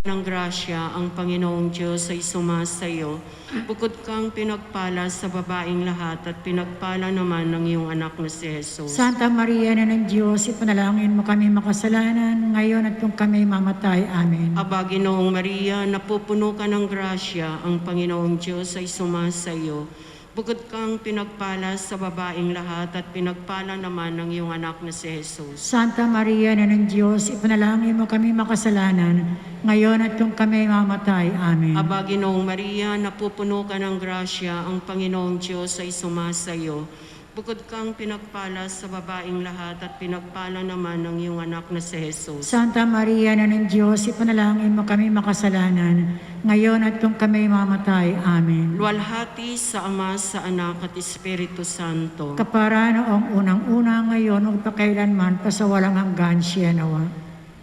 ng grasya, ang Panginoong Diyos ay sumasayo. Bukod kang pinagpala sa babaeng lahat at pinagpala naman ng iyong anak na si Jesus. Santa Maria, Ina ng Diyos, ipanalangin mo kami makasalanan, ngayon at kung kami mamatay. Amen. Aba, Ginoong Maria, napupuno ka ng grasya, ang Panginoong Diyos ay sumasayo. Bukod kang pinagpala sa babaeng lahat at pinagpala naman ng iyong anak na si Jesus. Santa Maria, Ina ng Diyos, ipanalangin mo kami makasalanan, ngayon at kung kami mamatay. Amen. Aba, Ginoong Maria, napupuno ka ng grasya, ang Panginoong Diyos ay sumasayo. Bukod kang pinagpala sa babaeng lahat at pinagpala naman ng iyong anak na si Jesus. Santa Maria, Ina ng Diyos, ipanalangin mo kami makasalanan, ngayon at kung kami mamatay. Amen. Luwalhati sa Ama, sa Anak at Espiritu Santo. Kapara noong unang-una, ngayon, upakailanman, pasawalang hanggan. Siya nawa.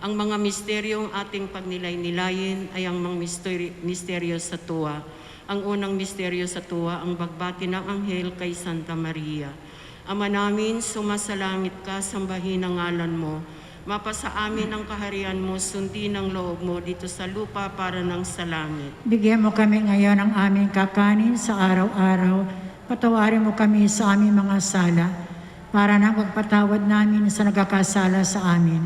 Ang mga misteryong ating pagnilay-nilayin ay ang mga misteryo sa tuwa. Ang unang misteryo sa tuwa, ang bagbati ng anghel kay Santa Maria. Ama namin, sumasalangit ka, sambahin ang ngalan mo. Mapasa amin ang kaharian mo, sundin ang loob mo dito sa lupa para ng sa langit. Bigyan mo kami ngayon ng aming kakanin sa araw-araw. Patawarin mo kami sa aming mga sala, para na magpatawad namin sa nagkakasala sa amin.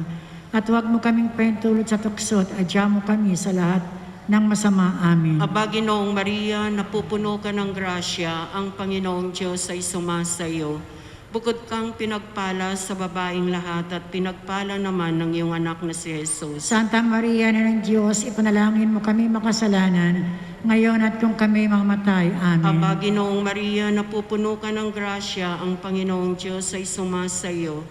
At huwag mo kaming pentulot sa tuksot, adya mo kami sa lahat ng masama. Amen. Aba, Ginoong Maria, napupuno ka ng grasya, ang Panginoong Diyos ay sumasayo. Bukod kang pinagpala sa babaeng lahat at pinagpala naman ng iyong anak na si Jesus. Santa Maria, Ina ng Diyos, ipanalangin mo kami makasalanan, ngayon at kung kami mamatay. Amen. Aba, Ginoong Maria, napupuno ka ng grasya, ang Panginoong Diyos ay sumasayo.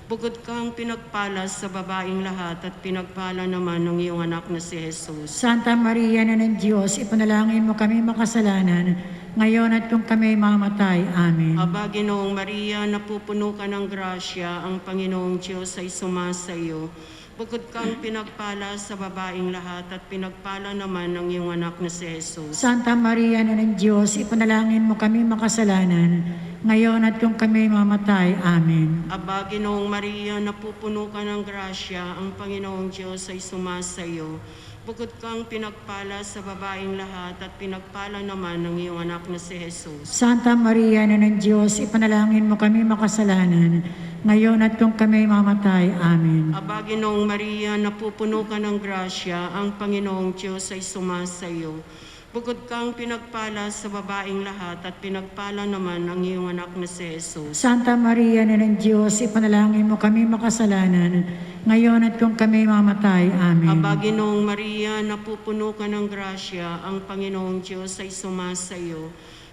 Bukod kang pinagpala sa babaeng lahat at pinagpala naman ng iyong anak na si Jesus. Santa Maria, Ina ng Diyos, ipanalangin mo kami makasalanan, ngayon at kung kami mamatay. Amen. Aba, Ginoong Maria, napupuno ka ng grasya, ang Panginoong Diyos ay sumasayo. Bukod kang pinagpala sa babaeng lahat at pinagpala naman ng iyong anak na si Jesus. Santa Maria, Ina ng Diyos, ipanalangin mo kami makasalanan, ngayon at kung kami mamatay. Amen. Aba, Ginoong Maria, napupuno ka ng grasya, ang Panginoong Diyos ay sumasayo. Bukod kang pinagpala sa babaeng lahat at pinagpala naman ng iyong anak na si Jesus. Santa Maria, Ina ng Diyos, ipanalangin mo kami makasalanan, ngayon at kung kami mamatay. Amen. Aba, Ginoong Maria, napupuno ka ng grasya, ang Panginoong Diyos ay sumasayo. Bukod kang pinagpala sa babaeng lahat at pinagpala naman ng iyong anak na si Jesus. Santa Maria, Ina ng Diyos, ipanalangin mo kami makasalanan, ngayon at kung kami mamatay. Amen. Aba, Ginoong Maria, napupuno ka ng grasya, ang Panginoong Diyos ay sumasayo.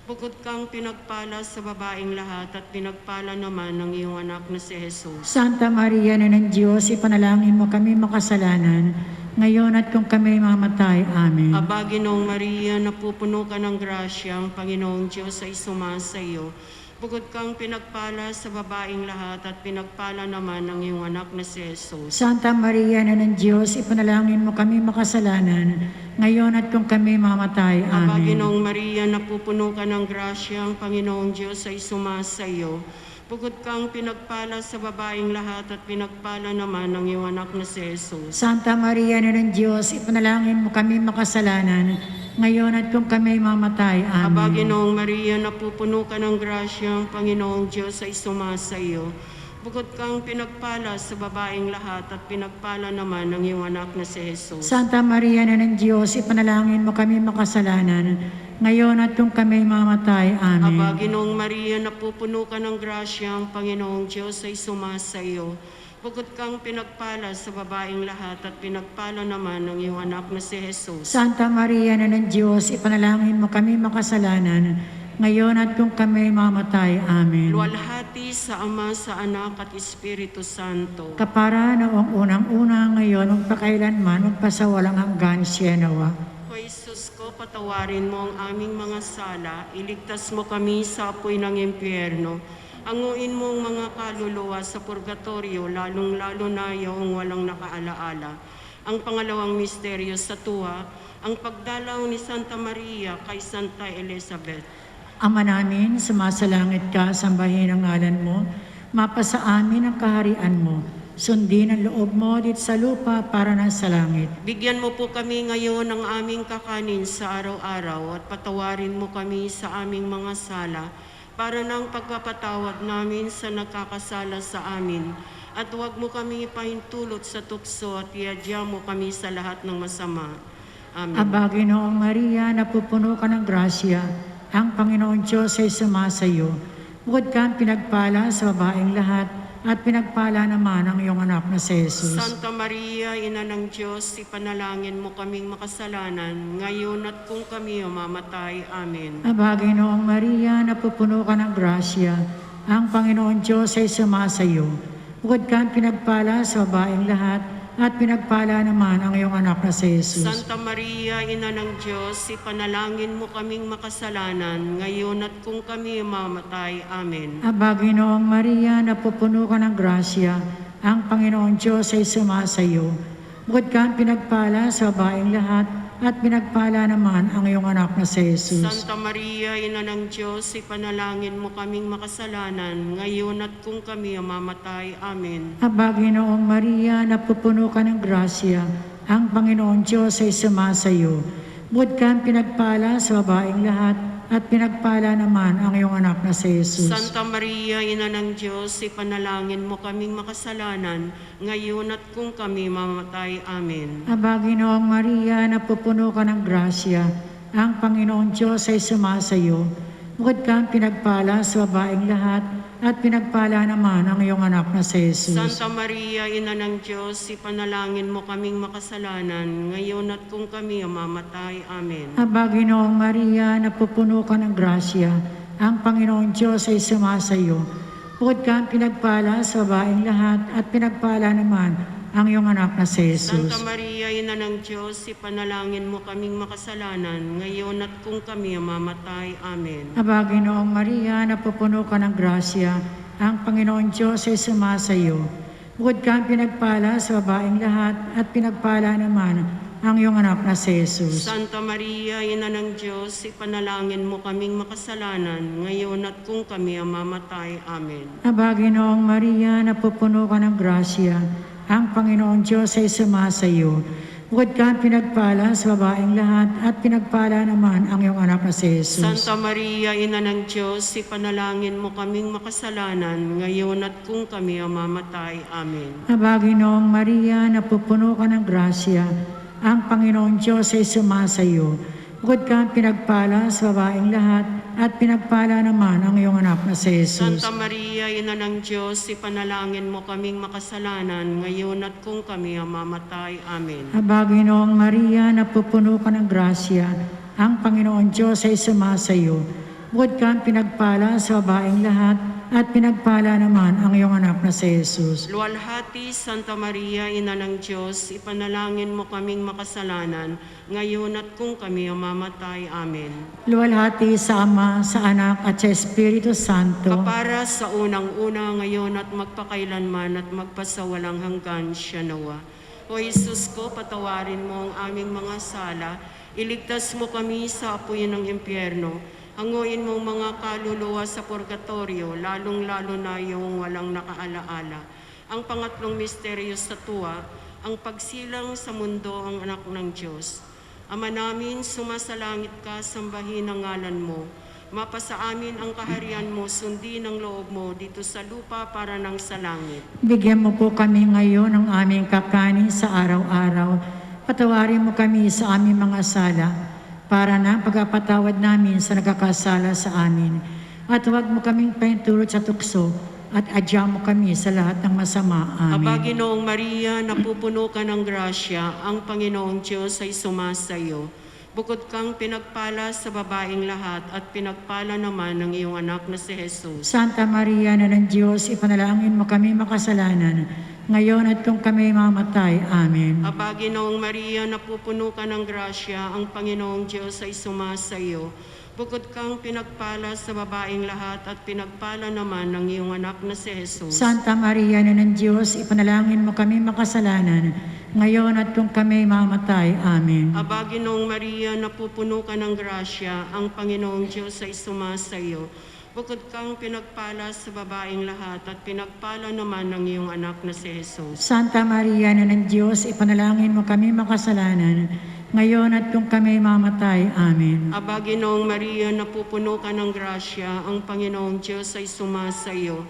Bukod kang pinagpala sa babaeng lahat at pinagpala naman ng iyong anak na si Jesus. Santa Maria, Ina ng Diyos, ipanalangin mo kami makasalanan, ngayon at kung kami mamatay. Amen. Aba, Ginoong Maria, napupuno ka ng grasya, ang Panginoong Diyos ay sumasayo. Bukod kang pinagpala sa babaeng lahat at pinagpala naman ng iyong anak na si Jesus. Santa Maria, Ina ng Diyos, ipanalangin mo kami makasalanan, ngayon at kung kami mamatay. Aba, Amen. Ginoong Maria, napupuno ka ng grasya, ang Panginoong Diyos ay sumasayo. Bukod kang pinagpala sa babaeng lahat at pinagpala naman ng iyong anak na si Jesus. Santa Maria, Ina ng Diyos, ipanalangin mo kami makasalanan, ngayon at kung kami mamatay. Aba, Amen. Ginoong Maria, napupuno ka ng grasya, ang Panginoong Diyos ay sumasayo. Bukod kang pinagpala sa babaeng lahat at pinagpala naman ng iyong anak na si Jesus. Santa Maria, Ina ng Diyos, ipanalangin mo kami makasalanan, ngayon at kung kami mamatay. Amen. Aba, Ginoong Maria, napupuno ka ng grasya, ang Panginoong Diyos ay sumasayo. Bukod kang pinagpala sa babaeng lahat at pinagpala naman ng iyong anak na si Jesus. Santa Maria, Ina ng Diyos, ipanalangin mo kami makasalanan, ngayon at kung kami mamatay. Amen. Luwalhati sa Ama, sa Anak at Espiritu Santo. Kapara noong unang-una, ngayon, magpakailanman, magpasawalang hanggan. Siya nawa. O Jesus ko, patawarin mo ang aming mga sala, iligtas mo kami sa apoy ng impyerno. Anguin mo ang mga kaluluwa sa purgatorio, lalong-lalo na yung walang nakaalaala. Ang pangalawang misteryo sa tuwa, ang pagdalaw ni Santa Maria kay Santa Elizabeth. Ama namin, sumasalangit ka, sambahin ang ngalan mo, mapasa amin ang kaharian mo. Sundin ang loob mo dito sa lupa para na sa langit. Bigyan mo po kami ngayon ng aming kakanin sa araw-araw at patawarin mo kami sa aming mga sala para ng pagpapatawad namin sa nakakasala sa amin. At huwag mo kami ipahintulot sa tukso at iadya mo kami sa lahat ng masama. Amen. Aba, Ginoong Maria, napupuno ka ng grasya, ang Panginoon Diyos ay sumasa iyo. Bukod kang pinagpala sa babaeng lahat, at pinagpala naman ang iyong anak na si Jesus. Santa Maria, Ina ng Diyos, ipanalangin mo kaming makasalanan, ngayon at kung kami mamatay. Amen. Aba, Ginoong Maria, napupuno ka ng grasya, ang Panginoon Diyos ay sumasa iyo. Bukod kang pinagpala sa babaeng lahat, at pinagpala naman ang iyong anak na si Jesus. Santa Maria, Ina ng Diyos, ipanalangin mo kaming makasalanan, ngayon at kung kami mamatay. Amen. Aba, Ginoong Maria, napupuno ka ng grasya, ang Panginoon Diyos ay sumasa iyo. Bukod kang pinagpala sa babaeng lahat, at pinagpala naman ang iyong anak na si Jesus. Santa Maria, Ina ng Diyos, ipanalangin mo kaming makasalanan, ngayon at kung kami mamatay. Amen. Aba, Ginoong Maria, napupuno ka ng grasya, ang Panginoon Diyos ay sumasa iyo. Bukod kang pinagpala sa babaeng lahat, at pinagpala naman ang iyong anak na si Jesus. Santa Maria, Ina ng Diyos, ipanalangin mo kaming makasalanan, ngayon at kung kami mamatay. Amen. Aba, Ginoong Maria, napupuno ka ng grasya, ang Panginoon Diyos ay sumasa iyo. Bukod kang pinagpala sa babaeng lahat, at pinagpala naman ang iyong anak na si Jesus. Santa Maria, Ina ng Diyos, ipanalangin mo kaming makasalanan, ngayon at kung kami mamatay. Amen. Aba, Ginoong Maria, napupuno ka ng grasya, ang Panginoon Diyos ay sumasa iyo. Bukod kang pinagpala sa babaeng lahat, at pinagpala naman ang iyong anak na si Jesus. Santa Maria, Ina ng Diyos, ipanalangin mo kaming makasalanan, ngayon at kung kami mamatay. Amen. Aba, Ginoong Maria, napupuno ka ng grasya, ang Panginoon Diyos ay sumasa iyo. Bukod kang pinagpala sa babaeng lahat, at pinagpala naman ang iyong anak na si Jesus. Santa Maria, Ina ng Diyos, ipanalangin mo kaming makasalanan, ngayon at kung kami mamatay. Amen. Aba, Ginoong Maria, napupuno ka ng grasya, ang Panginoon Diyos ay sumasa iyo. Bukod kang pinagpala sa babaeng lahat, at pinagpala naman ang iyong anak na si Jesus. Santa Maria, Ina ng Diyos, ipanalangin mo kaming makasalanan, ngayon at kung kami mamatay. Amen. Aba, Ginoong Maria, napupuno ka ng grasya, ang Panginoon Diyos ay sumasa iyo. Bukod kang pinagpala sa babaeng lahat, at pinagpala naman ang iyong anak na si Jesus. Santa Maria, Ina ng Diyos, ipanalangin mo kaming makasalanan, ngayon at kung kami mamatay. Amen. Aba, Ginoong Maria, napupuno ka ng grasya, ang Panginoon Diyos ay sumasa iyo. Bukod kang pinagpala sa babaeng lahat, at pinagpala naman ang iyong anak na si Jesus. Luwalhati, Santa Maria, Ina ng Diyos, ipanalangin mo kaming makasalanan, ngayon at kung kami mamatay. Amen. Luwalhati sa Ama, sa Anak, at sa Espiritu Santo. Kapara sa unang-una, ngayon at magpakailanman at magpasawalang hanggan siya nawa. O Jesus ko, patawarin mo ang aming mga sala, iligtas mo kami sa apoy ng impyerno, hanguin mo mga kaluluwa sa purgatorio, lalong-lalo na yung walang nakaalaala. Ang pangatlong misteryo sa tuwa, ang pagsilang sa mundo ang anak ng Diyos. Ama namin, sumasalangit ka, sambahin ang ngalan mo. Mapasa amin ang kaharian mo, sundin ang loob mo dito sa lupa para nang sa langit. Bigyan mo po kami ngayon ng aming kakanin sa araw-araw. Patawarin mo kami sa aming mga sala, para na pagkapatawad namin sa nagkakasala sa amin. At huwag mo kaming pahintulot sa tukso, at adya mo kami sa lahat ng masama. Amen. Aba, Ginoong Maria, napupuno ka ng grasya, ang Panginoong Diyos ay sumasa iyo. Bukod kang pinagpala sa babaeng lahat, at pinagpala naman ng iyong anak na si Jesus. Santa Maria, na ng Diyos, ipanalangin mo kami makasalanan, ngayon at kung kami mamatay. Amen. Aba, Ginoong Maria, napupuno ka ng grasya, ang Panginoong Diyos ay sumasa iyo. Bukod kang pinagpala sa babaeng lahat, at pinagpala naman ng iyong anak na si Jesus. Santa Maria, na ng Diyos, ipanalangin mo kami makasalanan, ngayon at kung kami mamatay. Amen. Aba, Ginoong Maria, napupuno ka ng grasya, ang Panginoong Diyos ay sumasa iyo. Bukod kang pinagpala sa babaeng lahat at pinagpala naman ng iyong anak na si Jesus. Santa Maria, Ina ng Diyos, ipanalangin mo kami makasalanan, ngayon at kung kami mamatay. Amen. Aba, Ginoong Maria, napupuno ka ng grasya, ang Panginoong Diyos ay sumasa iyo.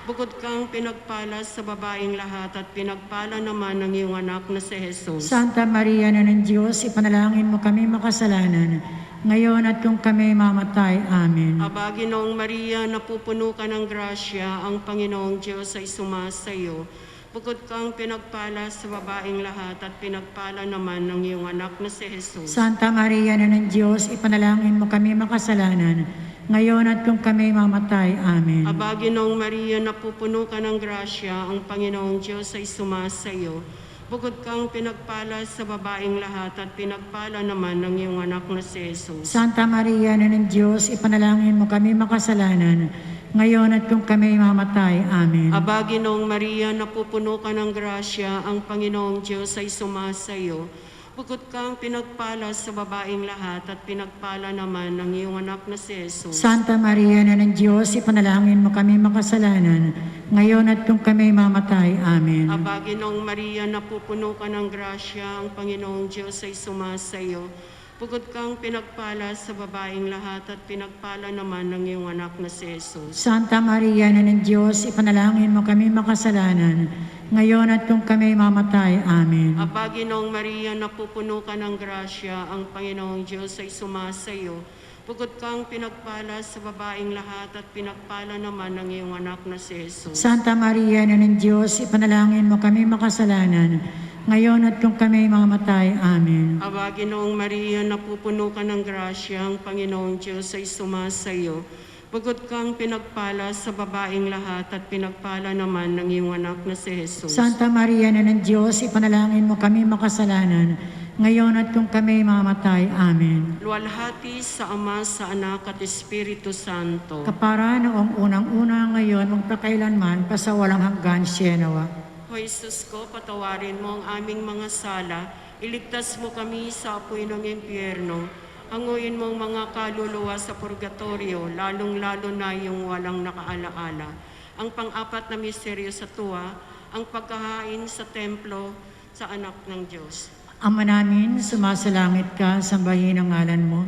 Bukod kang pinagpala sa babaeng lahat at pinagpala naman ng iyong anak na si Jesus. Santa Maria, Ina ng Diyos, ipanalangin mo kami makasalanan, ngayon at kung kami mamatay. Amen. Aba, Ginoong Maria, napupuno ka ng grasya, ang Panginoong Diyos ay sumasa iyo. Bukod kang pinagpala sa babaeng lahat at pinagpala naman ng iyong anak na si Jesus. Santa Maria, Ina ng Diyos, ipanalangin mo kami makasalanan, ngayon at kung kami mamatay. Amen. Aba, Ginoong Maria, napupuno ka ng grasya, ang Panginoong Diyos ay sumasa iyo. Bukod kang pinagpala sa babaeng lahat at pinagpala naman ng iyong anak na si Jesus. Santa Maria, Ina ng Diyos, ipanalangin mo kami makasalanan, ngayon at kung kami mamatay. Amen. Aba, Ginoong Maria, napupuno ka ng grasya, ang Panginoong Diyos ay sumasa iyo. Bukod kang pinagpala sa babaeng lahat at pinagpala naman ng iyong anak na si Jesus. Santa Maria, Ina ng Diyos, ipanalangin mo kami makasalanan, ngayon at kung kami mamatay. Amen. Aba, Ginoong Maria, napupuno ka ng grasya, ang Panginoong Diyos ay sumasa iyo. Bukod kang pinagpala sa babaeng lahat at pinagpala naman ng iyong anak na si Jesus. Santa Maria, Ina ng Diyos, ipanalangin mo kami makasalanan, ngayon at kung kami mamatay. Amen. Aba, Ginoong Maria, napupuno ka ng grasya, ang Panginoong Diyos ay sumasa iyo. Bukod kang pinagpala sa babaeng lahat at pinagpala naman ng iyong anak na si Jesus. Santa Maria, Ina ng Diyos, ipanalangin mo kami makasalanan, ngayon at kung kami mamatay. Amen. Aba, Ginoong Maria, napupuno ka ng grasya, ang Panginoong Diyos ay sumasa iyo. Bukod kang pinagpala sa babaeng lahat at pinagpala naman ng iyong anak na si Jesus. Santa Maria, Ina ng Diyos, ipanalangin mo kami makasalanan, ngayon at kung kami mamatay. Amen. Luwalhati sa Ama, sa Anak at Espiritu Santo. Kapara noong unang-una, ngayon, magpakailanman, pasawalang hanggan. Sienawa. O Jesus ko, patawarin mo ang aming mga sala, iligtas mo kami sa apoy ng impyerno, hanguin mo ang mga kaluluwa sa purgatorio, lalong-lalo na yung walang nakaalaala. Ang pang-apat na misteryo sa tuwa, ang pagkahain sa templo sa anak ng Diyos. Ama namin, sumasalangit ka, sambahin ang ngalan mo,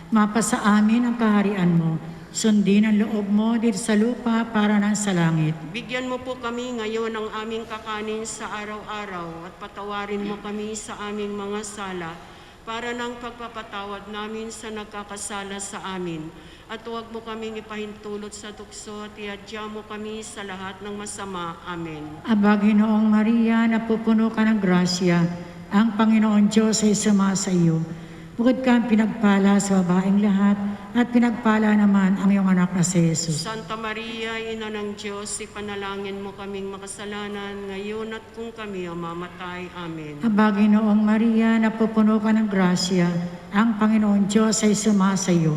mapasa amin ang kaharian mo, sundin ang loob mo dito sa lupa para ng sa langit. Bigyan mo po kami ngayon ng aming kakanin sa araw-araw at patawarin mo kami sa aming mga sala para ng pagpapatawad namin sa nagkakasala sa amin. At huwag mo kaming ipahintulot sa tukso at iadya mo kami sa lahat ng masama. Amen. Aba, Ginoong Maria, napupuno ka ng grasya, ang Panginoon Diyos ay sumasa iyo. Bukod kang pinagpala sa babaeng lahat, at pinagpala naman ang iyong anak na si Jesus. Santa Maria, Ina ng Diyos, ipanalangin mo kaming makasalanan, ngayon at kung kami mamatay. Amen. Aba, Ginoong Maria, napupuno ka ng grasya, ang Panginoon Diyos ay sumasa iyo.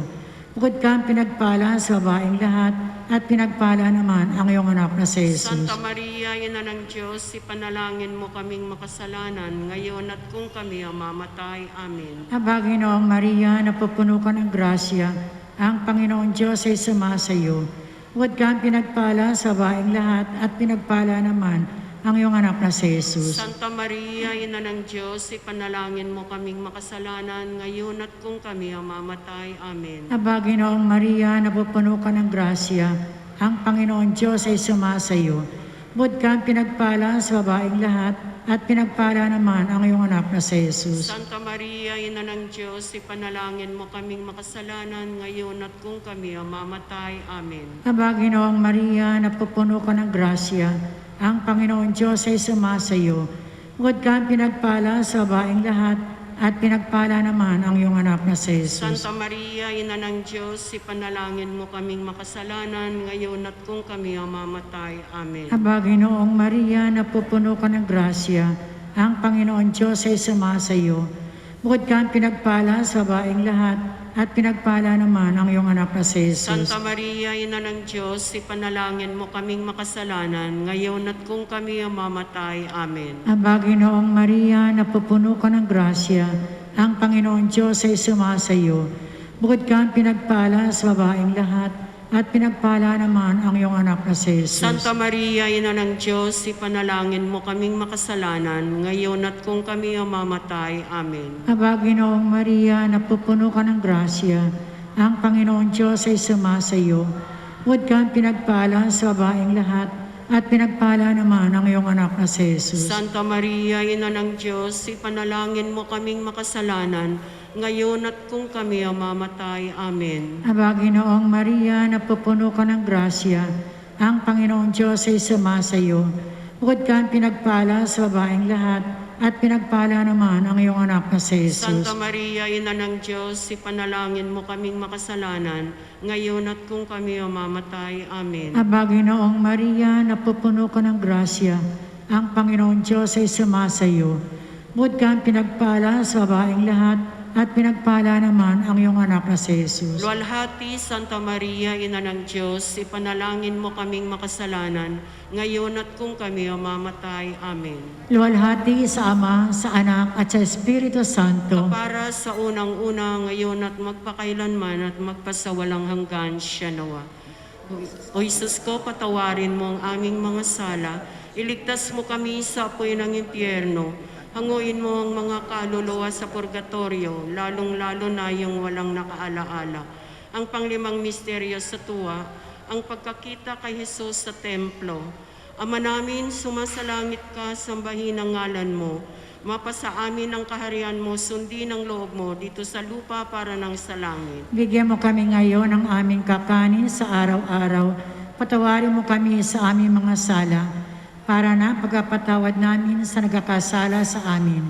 Bukod kang pinagpala sa babaeng lahat, at pinagpala naman ang iyong anak na si Jesus. Santa Maria, Ina ng Diyos, ipanalangin mo kaming makasalanan, ngayon at kung kami mamatay. Amen. Aba, Ginoong Maria, napupuno ka ng grasya, ang Panginoon Diyos ay sumasa iyo. Bukod kang pinagpala sa babaeng lahat, at pinagpala naman ang iyong anak na si Jesus. Santa Maria, Ina ng Diyos, ipanalangin mo kaming makasalanan, ngayon at kung kami mamatay. Amen. Aba, Ginoong Maria, napupuno ka ng grasya, ang Panginoon Diyos ay sumasa iyo. Bukod kang pinagpala sa babaeng lahat, at pinagpala naman ang iyong anak na si Jesus. Santa Maria, Ina ng Diyos, ipanalangin mo kaming makasalanan, ngayon at kung kami mamatay. Amen. Aba, Ginoong Maria, napupuno ka ng grasya, ang Panginoon Diyos ay sumasa iyo. Bukod kang pinagpala sa babaeng lahat, at pinagpala naman ang iyong anak na si Jesus. Santa Maria, Ina ng Diyos, ipanalangin mo kaming makasalanan, ngayon at kung kami mamatay. Amen. Aba, Ginoong Maria, napupuno ka ng grasya, ang Panginoon Diyos ay sumasa iyo. Bukod kang pinagpala sa babaeng lahat, at pinagpala naman ang iyong anak na si Jesus. Santa Maria, Ina ng Diyos, ipanalangin mo kaming makasalanan, ngayon at kung kami mamatay. Amen. Aba, Ginoong Maria, napupuno ka ng grasya, ang Panginoon Diyos ay sumasa iyo. Bukod kang pinagpala sa babaeng lahat, at pinagpala naman ang iyong anak na si Jesus. Santa Maria, Ina ng Diyos, ipanalangin mo kaming makasalanan, ngayon at kung kami ang mamatay. Amen. Aba, Ginoong Maria, napupuno ka ng grasya, ang Panginoong Diyos ay sumasa iyo. Huwag kang pinagpala sa babaeng lahat, at pinagpala naman ang iyong anak na si Jesus. Santa Maria, Ina ng Diyos, ipanalangin mo kaming makasalanan, ngayon at kung kami ang mamatay. Amen. Aba, Ginoong Maria, napupuno ka ng grasya, ang Panginoong Diyos ay sumasa iyo. Bukod kang pinagpala sa babaeng lahat, at pinagpala naman ang iyong anak na si Jesus. Santa Maria, Ina ng Diyos, ipanalangin mo kaming makasalanan, ngayon at kung kami ang mamatay. Amen. Aba, Ginoong Maria, napupuno ka ng grasya, ang Panginoong Diyos ay sumasa iyo. Bukod kang pinagpala sa babaeng lahat, at pinagpala naman ang iyong anak na si Jesus. Luwalhati, Santa Maria, Ina ng Diyos, ipanalangin mo kaming makasalanan, ngayon at kung kami ang mamatay. Amen. Luwalhati sa Ama, sa Anak, at sa Espiritu Santo, Para sa unang-una, ngayon at magpakailanman at magpasawalang hanggan siya nawa. O Jesus ko, patawarin mo ang aming mga sala, iligtas mo kami sa apoy ng impyerno, hanguin mo ang mga kaluluwa sa purgatorio, lalong-lalo na yung walang nakaalaala. Ang panglimang misteryo sa tuwa, ang pagkakita kay Jesus sa templo. Ama namin, sumasalangit ka, sambahin ang ngalan mo. Mapasa amin ang kaharian mo, sundin ang loob mo dito sa lupa para ng sa langit. bigyan mo kami ngayon ng aming kakanin sa araw-araw. Patawarin mo kami sa aming mga sala, para na pagkapatawad namin sa nagkakasala sa amin.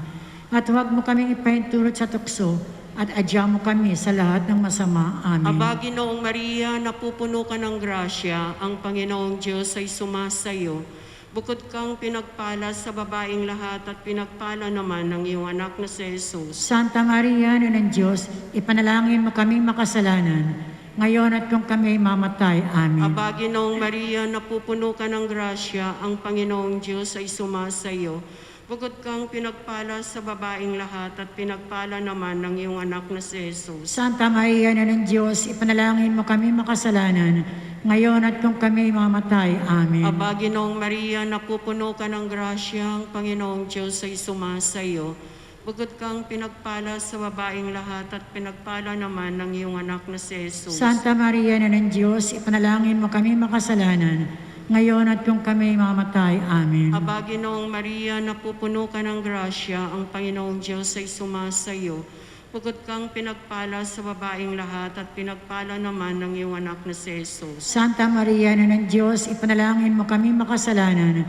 At huwag mo kaming ipahintulot sa tukso, at adya mo kami sa lahat ng masama. Amen. Aba, Ginoong Maria, napupuno ka ng grasya, ang Panginoong Diyos ay sumasayo. Bukod kang pinagpala sa babaeng lahat at pinagpala naman ng iyong anak na si Jesus. Santa Maria, Ina ng Diyos, ipanalangin mo kaming makasalanan, ngayon at kung kami mamatay. Amen. Aba, Ginoong Maria, napupuno ka ng grasya, ang Panginoong Diyos ay sumasayo. Bukod kang pinagpala sa babaeng lahat at pinagpala naman ng iyong anak na si Jesus. Santa Maria, Ina ng Diyos, ipanalangin mo kami makasalanan, ngayon at kung kami mamatay. Amen. Aba, Ginoong Maria, napupuno ka ng grasya, ang Panginoong Diyos ay sumasayo. Bukod kang pinagpala sa babaeng lahat at pinagpala naman ng iyong anak na si Jesus. Santa Maria, Ina ng Diyos, ipanalangin mo kami makasalanan, ngayon at kung kami mamatay. Amen. Aba, Ginoong Maria, napupuno ka ng grasya, ang Panginoong Diyos ay sumasayo. Bukod kang pinagpala sa babaeng lahat at pinagpala naman ng iyong anak na si Jesus. Santa Maria, Ina ng Diyos, ipanalangin mo kami makasalanan,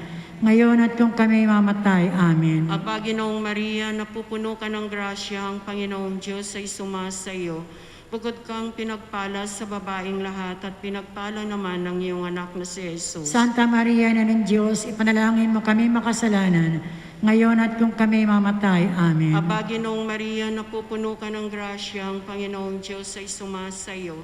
ngayon at kung kami mamatay. Amen. Aba, Ginoong Maria, napupuno ka ng grasya, ang Panginoong Diyos ay sumasayo. Bukod kang pinagpala sa babaeng lahat at pinagpala naman ng iyong anak na si Jesus. Santa Maria, Ina ng Diyos, ipanalangin mo kami makasalanan, ngayon at kung kami mamatay. Amen. Aba, Ginoong Maria, napupuno ka ng grasya, ang Panginoong Diyos ay sumasayo.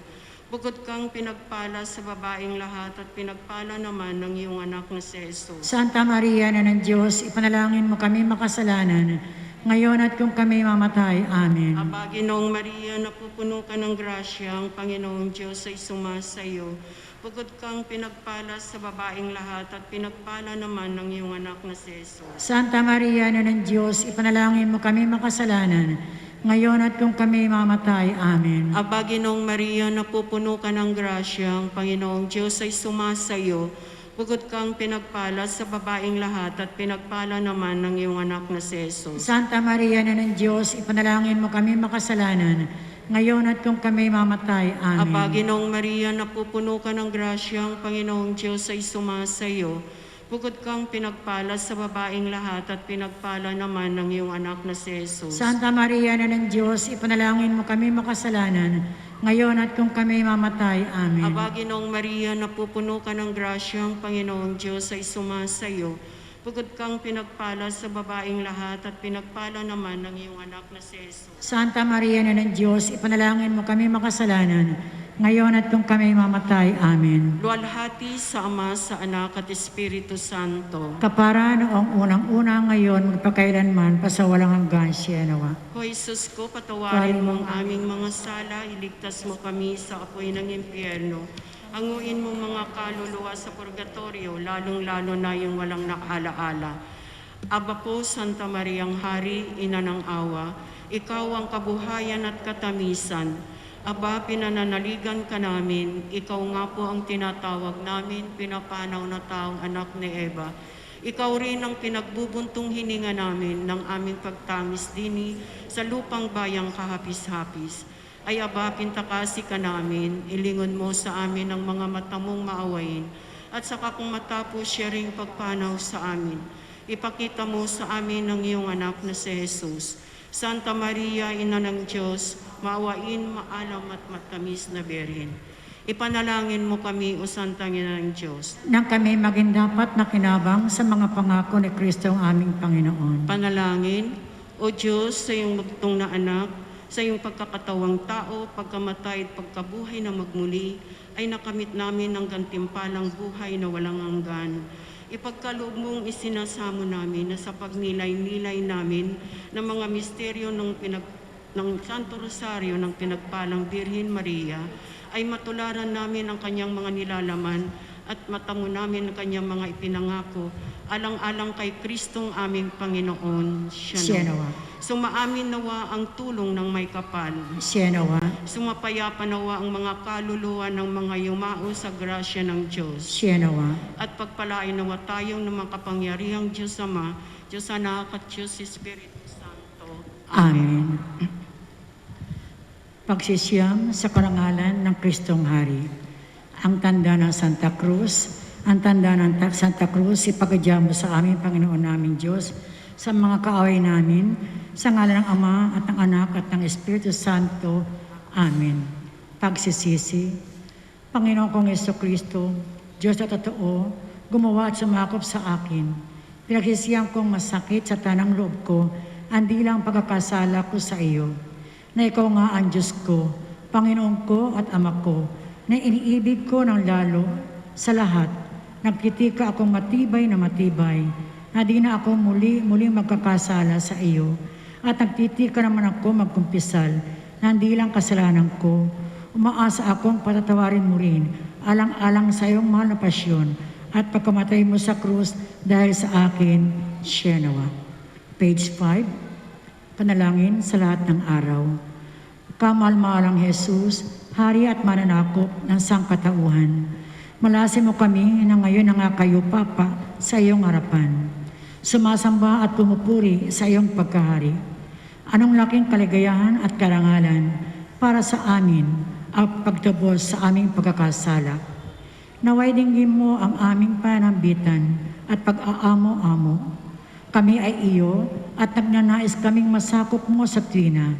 Bukod kang pinagpala sa babaeng lahat at pinagpala naman ng iyong anak na si Jesus. Santa Maria, Ina ng Diyos, ipanalangin mo kami makasalanan, ngayon at kung kami mamatay. Amen. Aba, Ginoong Maria, napupuno ka ng grasya, ang Panginoong Diyos ay sumasayo. Bukod kang pinagpala sa babaeng lahat at pinagpala naman ng iyong anak na si Jesus. Santa Maria, Ina ng Diyos, ipanalangin mo kami makasalanan, ngayon at kung kami mamatay. Amen. Aba, Ginoong Maria, napupuno ka ng grasya, ang Panginoong Diyos ay sumasayo. Bukod kang pinagpala sa babaeng lahat at pinagpala naman ng iyong anak na si Jesus. Santa Maria, Ina ng Diyos, ipanalangin mo kami makasalanan, ngayon at kung kami mamatay. Amen. Aba, Ginoong Maria, napupuno ka ng grasya, ang Panginoong Diyos ay sumasayo. Bukod kang pinagpala sa babaeng lahat at pinagpala naman ng iyong anak na si Jesus. Santa Maria, Ina ng Diyos, ipanalangin mo kami makasalanan, ngayon at kung kami mamatay. Amen. Aba, Ginoong Maria, napupuno ka ng grasya, ang Panginoong Diyos ay sumasayo. Bukod kang pinagpala sa babaeng lahat at pinagpala naman ng iyong anak na si Jesus. Santa Maria, Ina ng Diyos, ipanalangin mo kami makasalanan, ngayon at kung kami mamatay. Amen. Luwalhati sa Ama, sa Anak at Espiritu Santo. Kapara noong unang-una, ngayon, magpakailanman, pasawalang hanggan siya nawa. O Jesus ko, patawarin mo ang aming mga sala, iligtas mo kami sa apoy ng impyerno. Anguin mo mga kaluluwa sa purgatorio, lalong-lalo na yung walang nakaalaala. Aba po, Santa Mariang Hari, Ina ng Awa, Ikaw ang kabuhayan at katamisan. Aba, pinananaligan ka namin, Ikaw nga po ang tinatawag namin, pinapanaw na taong anak ni Eva. Ikaw rin ang pinagbubuntong hininga namin ng aming pagtamis dini sa lupang bayang kahapis-hapis. Ay aba, pintakasi ka namin, ilingon mo sa amin ang mga mata mong maawain, at saka kung matapos siya ring pagpanaw sa amin, ipakita mo sa amin ang iyong anak na si Jesus. Santa Maria, Ina ng Diyos, maawain, maalam at matamis na Birhen. Ipanalangin mo kami, O Santang Ina ng Diyos. Nang kami maging dapat nakinabang sa mga pangako ni Kristo ang aming Panginoon. Panalangin, O Diyos, sa iyong bugtong na anak, sa iyong pagkakatawang tao, pagkamatay at pagkabuhay na magmuli, ay nakamit namin ang gantimpalang buhay na walang hanggan. Ipagkaloob mong isinasamo namin na sa pagnilay-nilay namin ng mga misteryo ng Santo Rosario ng Pinagpalang Birhen Maria, ay matularan namin ang kanyang mga nilalaman at matango namin ang kanyang mga ipinangako, alang-alang kay Kristong aming Panginoon. Siya nawa. Sumaamin nawa ang tulong ng may kapal. Siya nawa. Sumapayapa nawa ang mga kaluluwa ng mga yumao sa grasya ng Diyos. Siya nawa. At pagpalain nawa tayong ng mga kapangyarihang Diyos Ama, Diyos Anak at Diyos Espiritu Santo. Amen. Pagsisiyam sa karangalan ng Kristong Hari. Ang tanda ng Santa Cruz, ang tanda ng Santa Cruz, ipagkadya mo sa amin, Panginoon namin Diyos, sa mga kaaway namin, sa ngalan ng Ama at ng Anak at ng Espiritu Santo. Amen. Pagsisisi. Panginoon kong Jesucristo, Diyos na totoo, gumawa at sumakop sa akin. Pinagsisiyang kong masakit sa tanang loob ko, andi lang pagkakasala ko sa iyo, na ikaw nga ang Diyos ko, Panginoon ko at Ama ko, na iniibig ko ng lalo sa lahat. Nagtitika akong matibay, na di na ako muling magkakasala sa iyo. At nagtitika naman ako magkumpisal, na hindi lang kasalanan ko. Umaasa akong patatawarin mo rin, alang-alang sa iyong mahal na pasyon, at pagkamatay mo sa krus dahil sa akin, siya nawa. Page 5, panalangin sa lahat ng araw. Kamahal-mahalang Jesus, Hari at mananakop ng sangkatauhan, malasin mo kami na ngayon nangakayo, Papa, sa iyong harapan. Sumasamba at pumupuri sa iyong pagkahari. Anong laking kaligayahan at karangalan para sa amin ang pagtubos sa aming pagkakasala. Naway dinggin mo ang aming panambitan at pag-aamo-amo. Kami ay iyo at nagnanais kaming masakop mo sa tuwina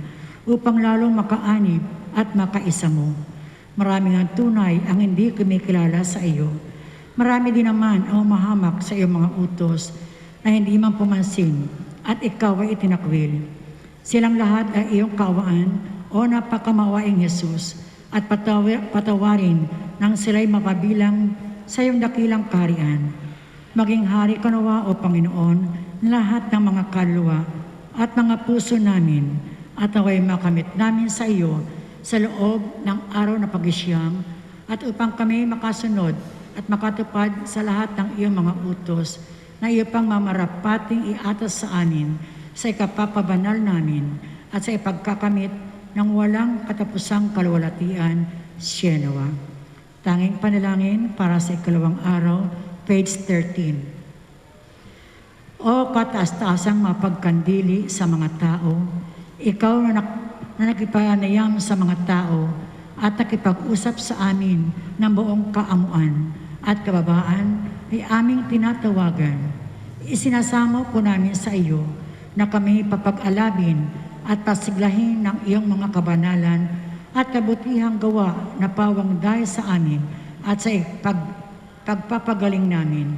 upang lalong makaanib at makaisa mo. Maraming ang tunay ang hindi kumikilala sa iyo. Marami din naman ang umahamak sa iyong mga utos na hindi man pumansin at ikaw ay itinakwil. Silang lahat ay iyong kawaan, o napakamawaing Jesus, at patawarin nang sila'y mapabilang sa iyong dakilang kaharian. Maging hari ka nawa, O Panginoon, lahat ng mga kaluluwa at mga puso namin, at naway makamit namin sa iyo sa loob ng araw na pag-isyam, at upang kami makasunod at makatupad sa lahat ng iyong mga utos na iyo pang mamarapating iatas sa amin sa ikapapabanal namin at sa ipagkakamit ng walang katapusang kaluwalhatian, siya nawa. Tanging panalangin para sa ikalawang araw, page 13. O kataas-taasang mapagkandili sa mga tao, ikaw na nakipanayam sa mga tao at nakipag-usap sa amin ng buong kaamuan at kababaan ay aming tinatawagan. Isinasamo po namin sa iyo na kami papag-alabin at pasiglahin ng iyong mga kabanalan at kabutihang gawa na pawang dahil sa amin at sa pagpapagaling namin.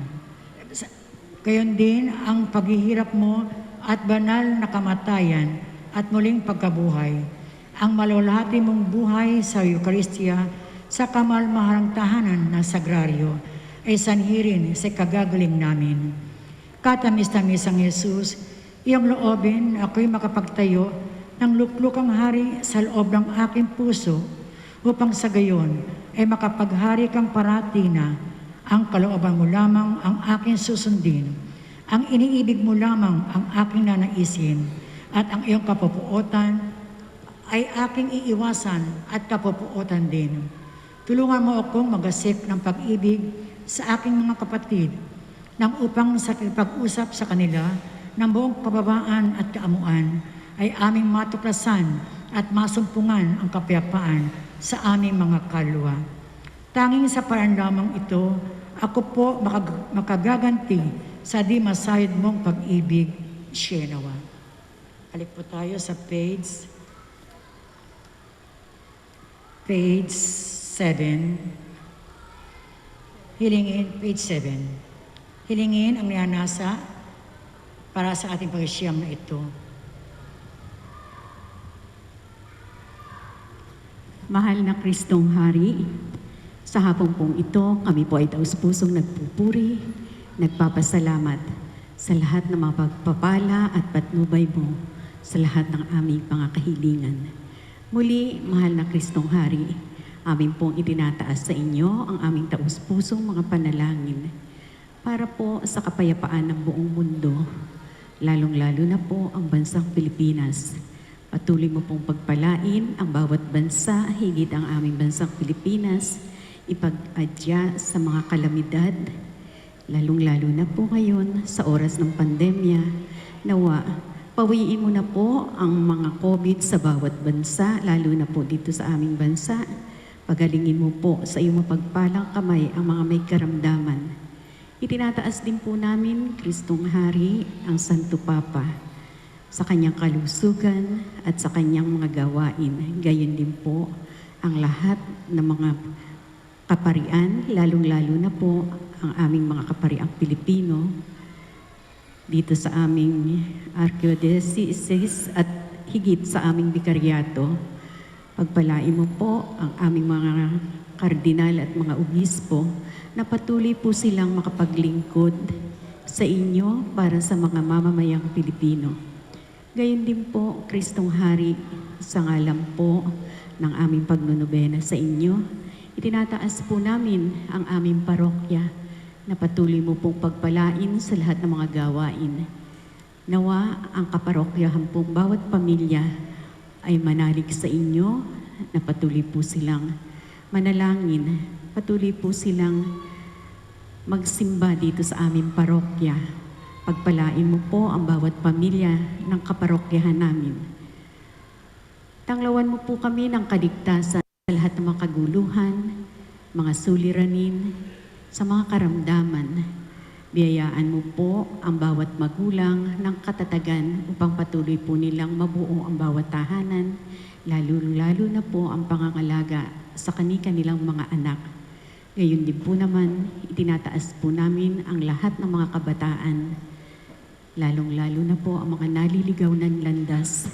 Gayon din ang paghihirap mo at banal na kamatayan at muling pagkabuhay, ang malulhati mong buhay sa Eucharistia sa kamalmahalang tahanan ng sagraryo ay sanhirin sa kagagaling namin. Katamis-tamis ang Jesus, iyong loobin na ako'y makapagtayo ng luklukang hari sa loob ng aking puso upang sa gayon ay makapaghari kang parati na ang kalooban mo lamang ang aking susundin, ang iniibig mo lamang ang aking nanaisin, at ang iyong kapupuotan ay aking iiwasan at kapupuotan din. Tulungan mo akong magasik ng pag-ibig sa aking mga kapatid, nang upang sa pag-usap sa kanila ng buong kababaan at kaamuan ay aming matuklasan at masumpungan ang kapayapaan sa aming mga kaluluwa. Tanging sa paraan lamang ito, ako po makagaganti sa di masayad mong pag-ibig, Sienawa. Balik po tayo sa page 7. Hilingin, page 7. Hilingin ang niyanasa para sa ating pag-siyam na ito. Mahal na Kristong Hari, sa hapong pong ito, kami po ay taus-pusong nagpupuri, nagpapasalamat sa lahat ng mga pagpapala at patnubay mo sa lahat ng aming mga kahilingan. Muli, mahal na Kristong Hari, amin pong itinataas sa inyo ang aming taus-pusong mga panalangin para po sa kapayapaan ng buong mundo, lalong-lalo na po ang bansang Pilipinas. Patuloy mo pong pagpalain ang bawat bansa, higit ang aming bansang Pilipinas, ipag-adya sa mga kalamidad, lalong-lalo na po ngayon sa oras ng pandemya. Nawa, pawiin mo na po ang mga COVID sa bawat bansa, lalo na po dito sa aming bansa. Pagalingin mo po sa iyong mapagpalang kamay ang mga may karamdaman. Itinataas din po namin, Kristong Hari, ang Santo Papa sa kanyang kalusugan at sa kanyang mga gawain. Gayon din po ang lahat ng mga kaparian, lalong-lalo na po ang aming mga kapariang Pilipino dito sa aming archdiocese at higit sa aming bikaryato. Pagpalain mo po ang aming mga kardinal at mga obispo na patuloy po silang makapaglingkod sa inyo para sa mga mamamayang Pilipino. Gayon din po, Kristong Hari, sa ngalan po ng aming pagnunobena sa inyo, itinataas po namin ang aming parokya na patuloy mo pong pagpalain sa lahat ng mga gawain. Nawa ang kaparokyahan pong bawat pamilya ay manalig sa inyo na patuloy po silang manalangin, patuloy po silang magsimba dito sa aming parokya. Pagpalain mo po ang bawat pamilya ng kaparokyahan namin. Tanglawan mo po kami ng kaligtasan sa lahat ng mga kaguluhan, mga suliranin, sa mga karamdaman. Biyayaan mo po ang bawat magulang ng katatagan upang patuloy po nilang mabuo ang bawat tahanan, lalo na po ang pangangalaga sa kanilang mga anak. Ngayon din po naman, itinataas po namin ang lahat ng mga kabataan, lalong-lalo na po ang mga naliligaw ng landas.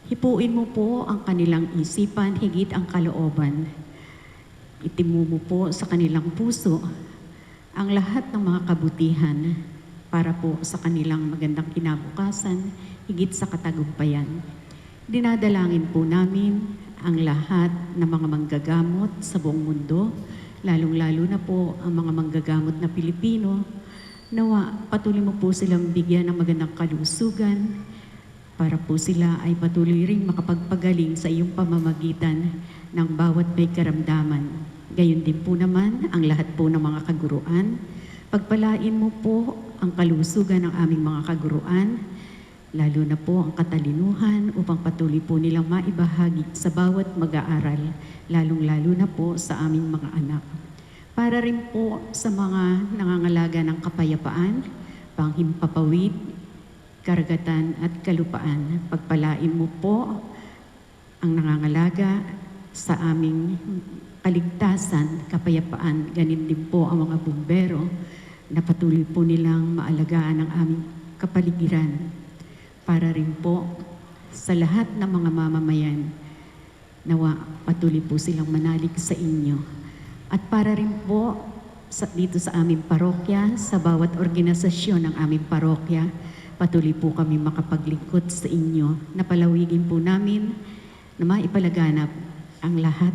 Hipuin mo po ang kanilang isipan, higit ang kalooban. Itimu mo po sa kanilang puso ang lahat ng mga kabutihan para po sa kanilang magandang kinabukasan, higit sa katagumpayan. Dinadalangin po namin ang lahat ng mga manggagamot sa buong mundo, lalong-lalo na po ang mga manggagamot na Pilipino. Nawa, patuloy mo po silang bigyan ng magandang kalusugan para po sila ay patuloy ring makapagpagaling sa iyong pamamagitan ng bawat may karamdaman. Gayon din po naman ang lahat po ng mga kaguruan. Pagpalain mo po ang kalusugan ng aming mga kaguruan, lalo na po ang katalinuhan upang patuloy po nilang maibahagi sa bawat mag-aaral, lalong-lalo na po sa aming mga anak. Para rin po sa mga nangangalaga ng kapayapaan, panghimpapawid, karagatan at kalupaan, pagpalain mo po ang nangangalaga sa aming kaligtasan, kapayapaan, ganin din po ang mga bumbero na patuloy po nilang maalagaan ang aming kapaligiran. Para rin po sa lahat ng mga mamamayan, nawa patuloy po silang manalig sa inyo. At para rin po dito sa aming parokya, sa bawat organisasyon ng aming parokya, patuloy po kami makapaglingkod sa inyo. Napalawigin po namin na maipalaganap ang lahat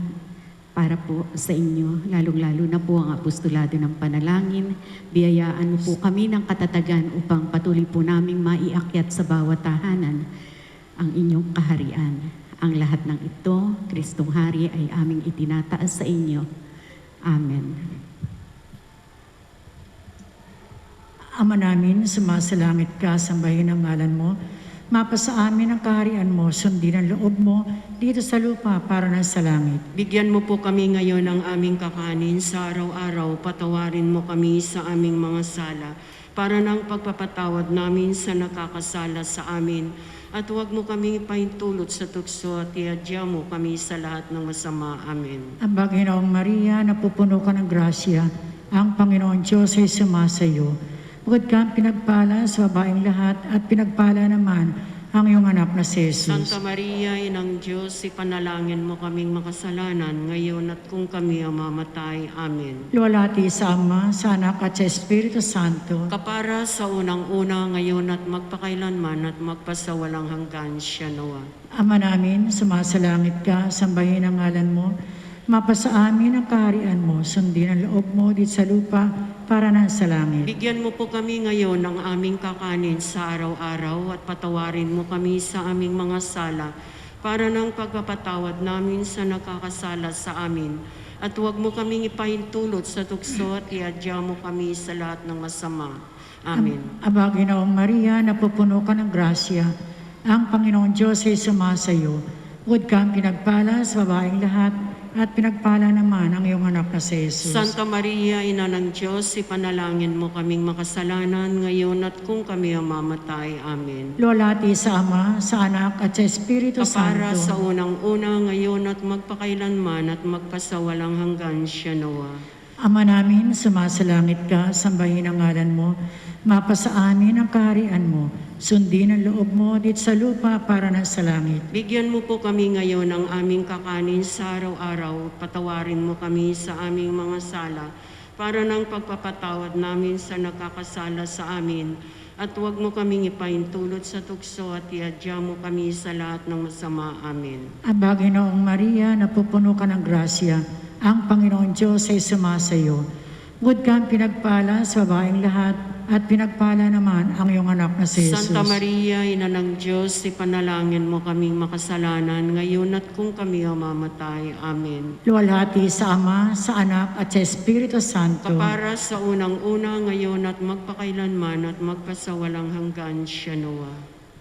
para po sa inyo, lalong-lalo na po ang apostolado ng panalangin. Biyayaan mo po kami ng katatagan upang patuloy po naming maiakyat sa bawat tahanan ang inyong kaharian. Ang lahat ng ito, Kristong Hari, ay aming itinataas sa inyo. Amen. Ama namin, sumasalangit ka, sambahin ang ngalan mo. Mapasa amin ang kaharian mo, sundin ang loob mo dito sa lupa para na sa langit. Bigyan mo po kami ngayon ng aming kakanin sa araw-araw. Patawarin mo kami sa aming mga sala para ng pagpapatawad namin sa nakakasala sa amin. At huwag mo kami pahintulot sa tukso at iadya mo kami sa lahat ng masama. Amen. Ang Panginoong Maria, napupuno ka ng grasya, ang Panginoon Diyos ay sumasayo. Bukod kang pinagpala sa babaeng lahat at pinagpala naman ang iyong anak na si Jesus. Santa Maria, Inang Diyos, ipanalangin mo kaming makasalanan ngayon at kung kami ang mamatay. Amen. Luwalhati sa Ama, sa Anak at sa Espiritu Santo. Kapara sa unang-una ngayon at magpakailanman at magpasawalang hanggan siya nawa. Ama namin, sumasalangit ka, sambahin ang ngalan mo. Mapasa amin ang kaharian mo, sundin ang loob mo dito sa lupa para na sa langit. Bigyan mo po kami ngayon ng aming kakanin sa araw-araw at patawarin mo kami sa aming mga sala para ng pagpapatawad namin sa nakakasala sa amin. At huwag mo kaming ipahintulot sa tukso at iadya mo kami sa lahat ng masama. Amen. Aba, Ginoong Maria, napupuno ka ng grasya, ang Panginoong Diyos ay sumasayo. Bukod kang pinagpala sa babaeng lahat at pinagpala naman ang iyong anak na si Jesus. Santa Maria, Ina ng Diyos, ipanalangin mo kaming makasalanan ngayon at kung kami ang mamatay. Amen. Luwalhati sa Ama, sa Anak at sa Espiritu Kapara Santo. sa unang-una ngayon at magpakailanman at magpasawalang hanggan siya nawa. Ama namin, sumasalangit ka, sambahin ang ngalan mo. Mapasa amin ang kaharian mo. Sundin ang loob mo dito sa lupa para na sa langit. Bigyan mo po kami ngayon ng aming kakanin sa araw-araw. Patawarin mo kami sa aming mga sala para ng pagpapatawad namin sa nakakasala sa amin. At huwag mo kaming ipahintulot sa tukso at iadya mo kami sa lahat ng masama. Amen. Aba, Ginoong Maria, napupuno ka ng grasya, ang Panginoon Diyos ay sumasayo. Bukod kang pinagpala sa babaeng lahat at pinagpala naman ang iyong anak na si Jesus. Santa Maria, Ina ng Diyos, ipanalangin mo kaming makasalanan ngayon at kung kami ang mamatay. Amen. Luwalhati sa Ama, sa Anak at sa Espiritu Santo. Kapara sa unang-una ngayon at magpakailanman at magpasawalang hanggan siya nawa.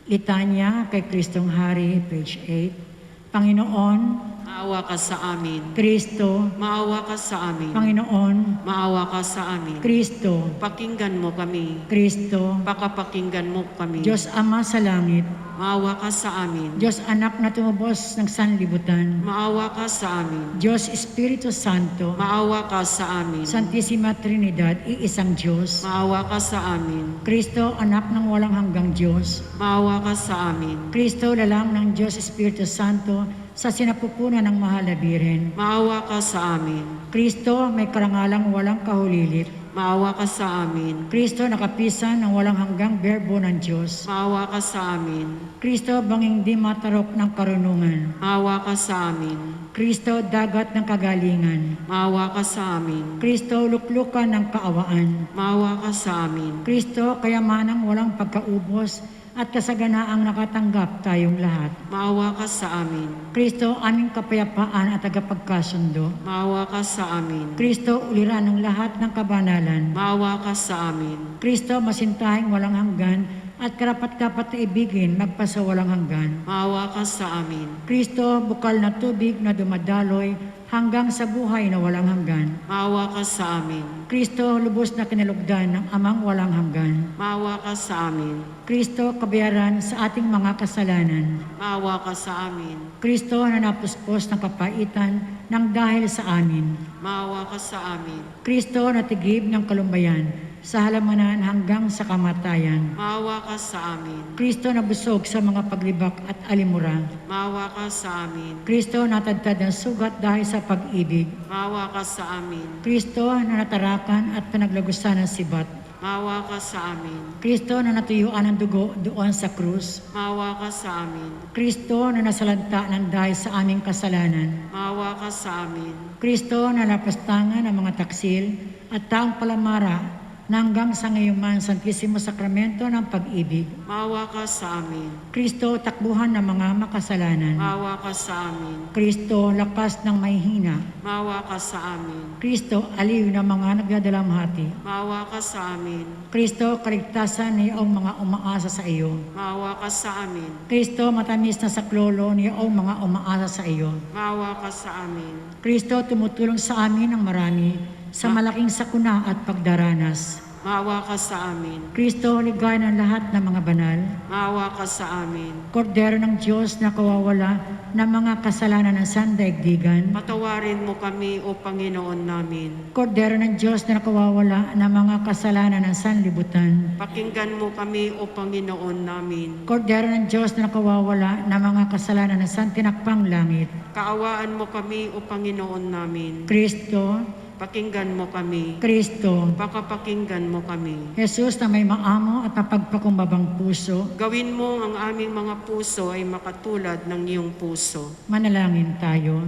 Litanya kay Kristong Hari, page 8. Panginoon, Maawa ka sa amin. Kristo, Maawa ka sa amin. Panginoon, Maawa ka sa amin. Kristo, Pakinggan mo kami. Kristo, Pakapakinggan mo kami. Diyos Ama sa langit, Maawa ka sa amin. Diyos Anak na tumubos ng sanlibutan, Maawa ka sa amin. Diyos Espiritu Santo, Maawa ka sa amin. Santissima Trinidad, iisang Diyos, Maawa ka sa amin. Kristo, Anak ng walang hanggang Diyos, Maawa ka sa amin. Kristo, lalang ng Diyos Espiritu Santo, sa sinapupunan ng mahal na Birhen, Maawa ka sa amin. Kristo, may karangalang walang kahulilit, Maawa ka sa amin. Kristo, nakapisan ng walang hanggang berbo ng Diyos, Maawa ka sa amin. Kristo, banging di matarok ng karunungan, Maawa ka sa amin. Kristo, dagat ng kagalingan, Maawa ka sa amin. Kristo, luklukan ng kaawaan, Maawa ka sa amin. Kristo, kayamanang walang pagkaubos at kasaganaang nakatanggap tayong lahat. Maawa ka sa amin. Kristo, aming kapayapaan at tagapagkasundo. Maawa ka sa amin. Kristo, uliran ng lahat ng kabanalan. Maawa ka sa amin. Kristo, masintahing walang hanggan at karapat-dapat na ibigin magpasawalang hanggan. Maawa ka sa amin. Kristo, bukal na tubig na dumadaloy hanggang sa buhay na walang hanggan. Maawa ka sa amin. Kristo, lubos na kinalugdan ng amang walang hanggan. Maawa ka sa amin. Kristo, kabayaran sa ating mga kasalanan. Maawa ka sa amin. Kristo, na napuspos ng kapaitan ng dahil sa amin. Maawa ka sa amin. Kristo, na tigib ng kalumbayan sa halamanan hanggang sa kamatayan. Maawa ka sa amin. Kristo, na busog sa mga paglibak at alimura. Maawa ka sa amin. Kristo, natadtad ng sugat dahil sa pag-ibig. Maawa ka sa amin. Kristo, na natarakan at panaglagusan ng sibat. Maawa ka sa amin. Kristo na natuyuan ng dugo doon sa krus. Maawa ka sa amin. Kristo na nasalanta ng dahil sa aming kasalanan. Maawa ka sa amin. Kristo na napastangan ng mga taksil at taong palamara na hanggang sa ngayong Santisimo Sakramento ng Pag-ibig. Maawa ka sa amin. Kristo, takbuhan ng mga makasalanan. Maawa ka sa amin. Kristo, lakas ng may hina. Maawa ka sa amin. Kristo, aliw ng mga nagdadalamhati. Maawa ka sa amin. Kristo, kaligtasan ng iyong mga umaasa sa iyo. Maawa ka sa amin. Kristo, matamis na saklolo ng iyong mga umaasa sa iyo. Maawa ka sa amin. Kristo, tumutulong sa amin ng marami sa malaking sakuna at pagdaranas. Maawa ka sa amin. Kristo, ligay ng lahat ng mga banal. Maawa ka sa amin. Kordero ng Diyos na kawawala ng mga kasalanan ng sandaigdigan. Patawarin mo kami, O Panginoon namin. Kordero ng Diyos na kawawala ng mga kasalanan ng sanlibutan. Pakinggan mo kami, O Panginoon namin. Kordero ng Diyos na kawawala ng mga kasalanan ng santinakpang langit. Kaawaan mo kami, O Panginoon namin. Kristo, Pakinggan mo kami. Kristo, Pakapakinggan mo kami. Jesus na may maamo at mapagpakumbabang puso, Gawin mo ang aming mga puso ay makatulad ng iyong puso. manalangin tayo.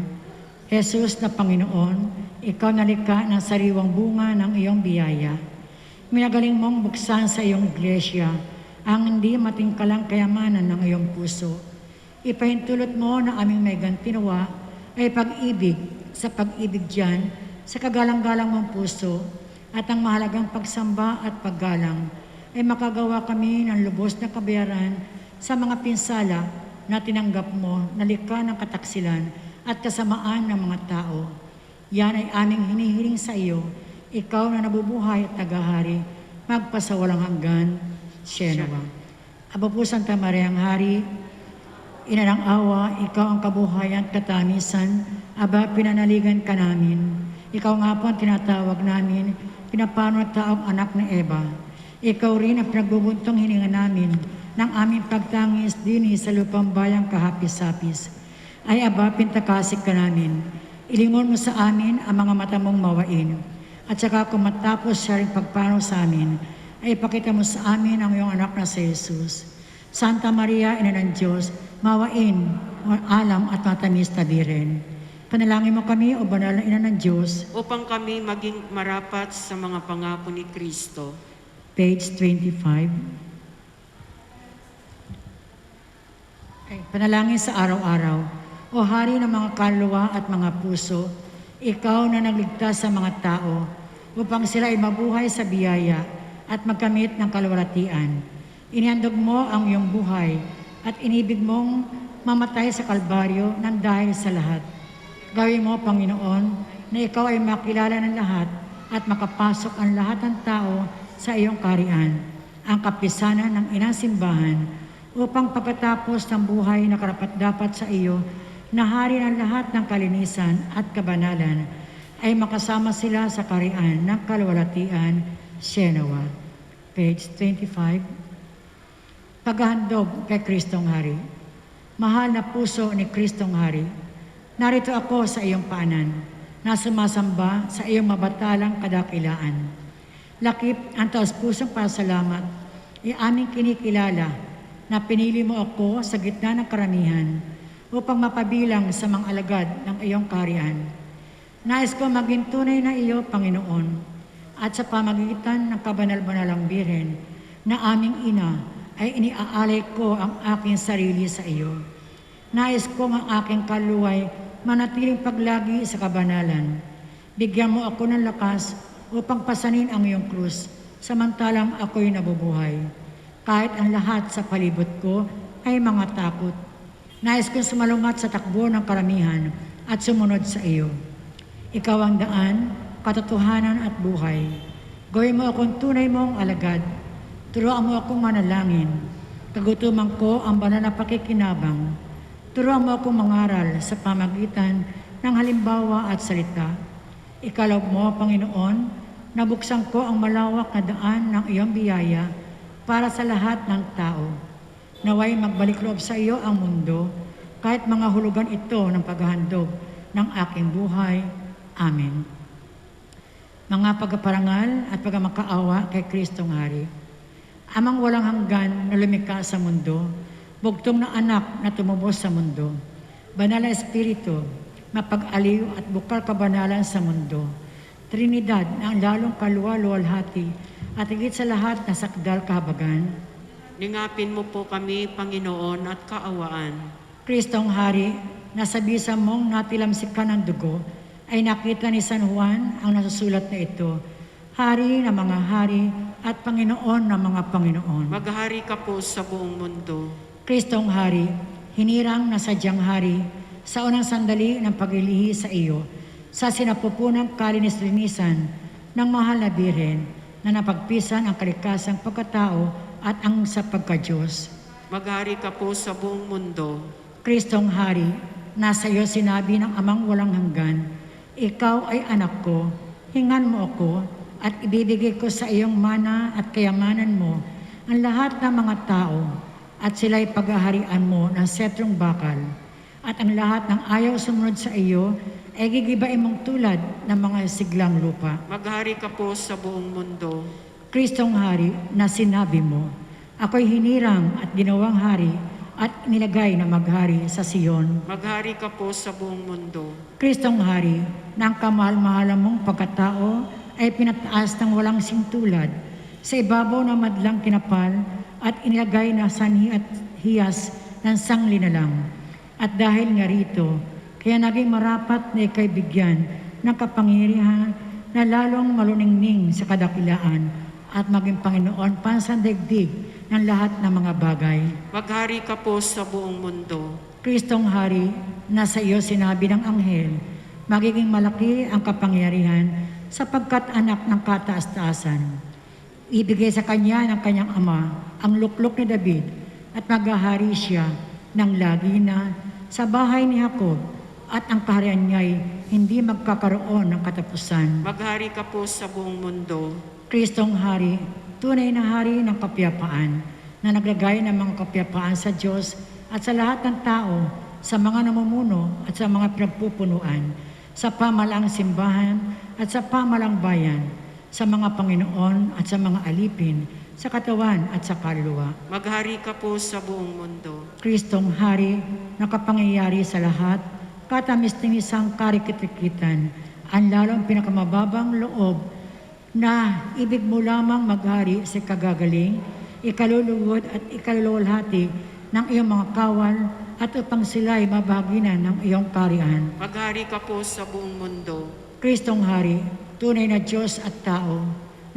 Jesus na Panginoon, ikaw nalikha ng sariwang bunga ng iyong biyaya. Minagaling mong buksan sa iyong iglesia ang hindi matingkalang kayamanan ng iyong puso. Ipahintulot mo na aming may gantinawa ay pag-ibig sa pag-ibig diyan sa kagalang-galang mong puso at ang mahalagang pagsamba at paggalang ay makagawa kami ng lubos na kabayaran sa mga pinsala na tinanggap mo na likha ng kataksilan at kasamaan ng mga tao. Yan ay aming hinihiling sa iyo, ikaw na nabubuhay at tagahari, magpasawalang hanggan. Shenawa. Aba po Santa Maria ang Hari, Ina ng awa, ikaw ang kabuhayan at katamisan, aba pinanaligan ka namin. Ikaw nga po ang tinatawag namin, pinapano at taong anak na Eva. Ikaw rin ang pinagbubuntong hininga namin ng aming pagtangis din sa lupang bayang kahapis-hapis. Ay aba, pintakasik ka namin. Ilingon mo sa amin ang mga mata mong mawain. At saka kung matapos siya rin pagpanaw sa amin, ay ipakita mo sa amin ang iyong anak na si Jesus. Santa Maria, Ina ng Diyos, mawain, alam at matamis na birin. Panalangin mo kami, O banal na Ina ng Diyos. Upang kami maging marapat sa mga pangako ni Kristo. Page 25. Panalangin sa araw-araw. O Hari ng mga kaluluwa at mga puso, ikaw na nagligtas sa mga tao upang sila ay mabuhay sa biyaya at magkamit ng kaluwalhatian. Inihandog mo ang iyong buhay at inibig mong mamatay sa Kalbaryo nang dahil sa lahat. Gawin mo, Panginoon, na ikaw ay makilala ng lahat at makapasok ang lahat ng tao sa iyong kaharian, ang kapisanan ng inang simbahan, upang pagkatapos ng buhay na karapat-dapat sa iyo, na hari ng lahat ng kalinisan at kabanalan, ay makasama sila sa kaharian ng kaluwalhatian. Shenawa. Page 25. Paghahandog kay Kristong Hari. Mahal na puso ni Kristong Hari, narito ako sa iyong paanan, na sumasamba sa iyong mabatalang kadakilaan. Lakip ang taos-pusong pasalamat, ay aming kinikilala na pinili mo ako sa gitna ng karamihan upang mapabilang sa mga alagad ng iyong kaharian. Nais ko maging tunay na iyo, Panginoon, at sa pamagitan ng kabanal-banalang Birhen na aming ina ay iniaalay ko ang aking sarili sa iyo. Nais ko ang aking kaluway manatiling paglagi sa kabanalan. Bigyan mo ako ng lakas upang pasanin ang iyong krus, samantalang ako'y nabubuhay. Kahit ang lahat sa palibot ko ay mga takot. Nais kong sumalungat sa takbo ng karamihan at sumunod sa iyo. Ikaw ang daan, katotohanan at buhay. Gawin mo akong tunay mong alagad. Turuan mo akong manalangin. Kagutuman ko ang banal na pakikinabang. Turuan mo akong mangaral sa pamagitan ng halimbawa at salita. Ikalob mo, Panginoon, nabuksan ko ang malawak na daan ng iyong biyaya para sa lahat ng tao. Naway magbalik loob sa iyo ang mundo, kahit mga hulugan ito ng paghahandog ng aking buhay. Amen. mga pagpaparangal at pagmakaawa kay Kristong Hari. Amang walang hanggan na lumikha sa mundo, bugtong na anak na tumubos sa mundo, banal na Espiritu, mapag-aliw at bukal kabanalan sa mundo, Trinidad na ang lalong kaluwa-luwalhati at higit sa lahat na sakdal kahabagan, Lingapin mo po kami, Panginoon, at kaawaan. Kristong Hari, na sa bisa mong natilamsikan ng dugo, ay nakita ni San Juan ang nasusulat na ito, Hari ng mga hari at Panginoon ng mga Panginoon. Maghari ka po sa buong mundo. Kristong Hari, hinirang na sadyang hari, sa unang sandali ng paglilihi sa iyo, sa sinapupunang kalinis-linisan ng mahal na Birhen, na napagpisan ang kalikasang pagkatao at ang sa pagka-Diyos. Maghari ka po sa buong mundo. Kristong Hari, nasa iyo sinabi ng amang walang hanggan, ikaw ay anak ko, hingan mo ako, at ibibigay ko sa iyong mana at kayamanan mo ang lahat ng mga tao, at sila'y paghaharian mo ng setrong bakal. At ang lahat ng ayaw sumunod sa iyo ay gigibain mong tulad ng mga siglang lupa. Maghari ka po sa buong mundo. Kristong Hari, na sinabi mo, ako'y hinirang at ginawang hari at nilagay na maghari sa Siyon. Maghari ka po sa buong mundo. Kristong Hari, na ang kamahal-mahalan mong pagkatao ay pinataas ng walang singtulad sa ibabaw ng madlang kinapal at inilagay na sanhi at hiyas ng sanglinalang. At dahil nga rito, kaya naging marapat na ika'y bigyan ng kapangyarihan na lalong maluningning sa kadakilaan at maging Panginoon pansandaigdig ng lahat ng mga bagay. Maghari ka po sa buong mundo. Kristong Hari, na sa iyo sinabi ng anghel, magiging malaki ang kapangyarihan sapagkat anak ng kataas-taasan. Ibigay sa kanya ng kanyang ama ang luklok ni David at maghahari siya ng lagi na sa bahay ni Jacob at ang kaharian niya'y hindi magkakaroon ng katapusan. Maghari ka po sa buong mundo. Kristong Hari, tunay na hari ng kapayapaan, na naglagay ng mga kapayapaan sa Diyos at sa lahat ng tao, sa mga namumuno at sa mga pinagpupunuan, sa pamalang simbahan at sa pamalang bayan, sa mga Panginoon at sa mga alipin, sa katawan at sa kaluluwa. Maghari ka po sa buong mundo. Kristong Hari, na kapangyayari sa lahat, katamis-timisang karikitikitan, ang lalong pinakamababang loob na ibig mo lamang maghari sa kagagaling, ikaluluwod at ikaluluwalhati ng iyong mga kawal at upang sila'y mabaginan ng iyong kariyan. Maghari ka po sa buong mundo. Kristong Hari, tunay na Diyos at tao,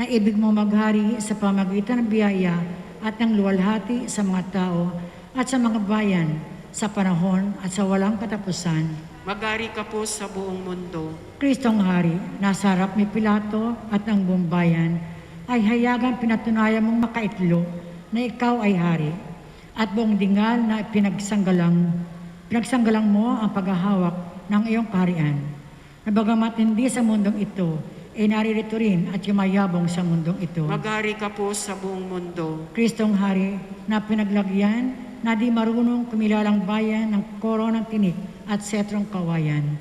na ibig mo maghari sa pamagitan ng biyaya at ng luwalhati sa mga tao at sa mga bayan, sa panahon at sa walang katapusan. Maghari ka po sa buong mundo. Kristong Hari, nasa harap ni Pilato at ang buong bayan, ay hayagang pinatunayan mong makaitlo na ikaw ay hari, at buong dingal na pinagsanggalang mo ang paghahawak ng iyong kaharian. Na bagamat hindi sa mundong ito, ay naririto rin at yumayabong sa mundong ito. Maghari ka po sa buong mundo. Kristong Hari, na pinaglagyan na di marunong kumilalang bayan ng koronang tinik at setrong kawayan.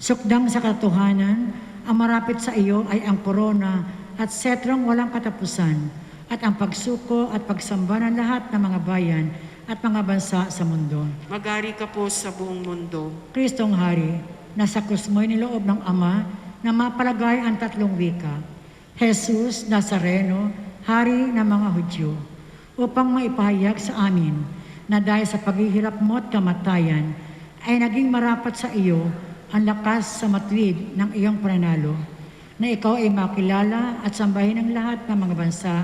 Sukdang sa katotohanan, ang marapit sa iyo ay ang korona at setrong walang katapusan, at ang pagsuko at pagsamba ng lahat ng mga bayan at mga bansa sa mundo. Maghari ka po sa buong mundo. Kristong Hari, na sa krus mo'y niloob ng Ama na mapalagay ang tatlong wika, Jesus Nazareno, Hari ng mga Hudyo, upang maipahayag sa amin na dahil sa paghihirap mo at kamatayan, ay naging marapat sa iyo ang lakas sa matuwid ng iyong pananalo, na ikaw ay makilala at sambahin ng lahat ng mga bansa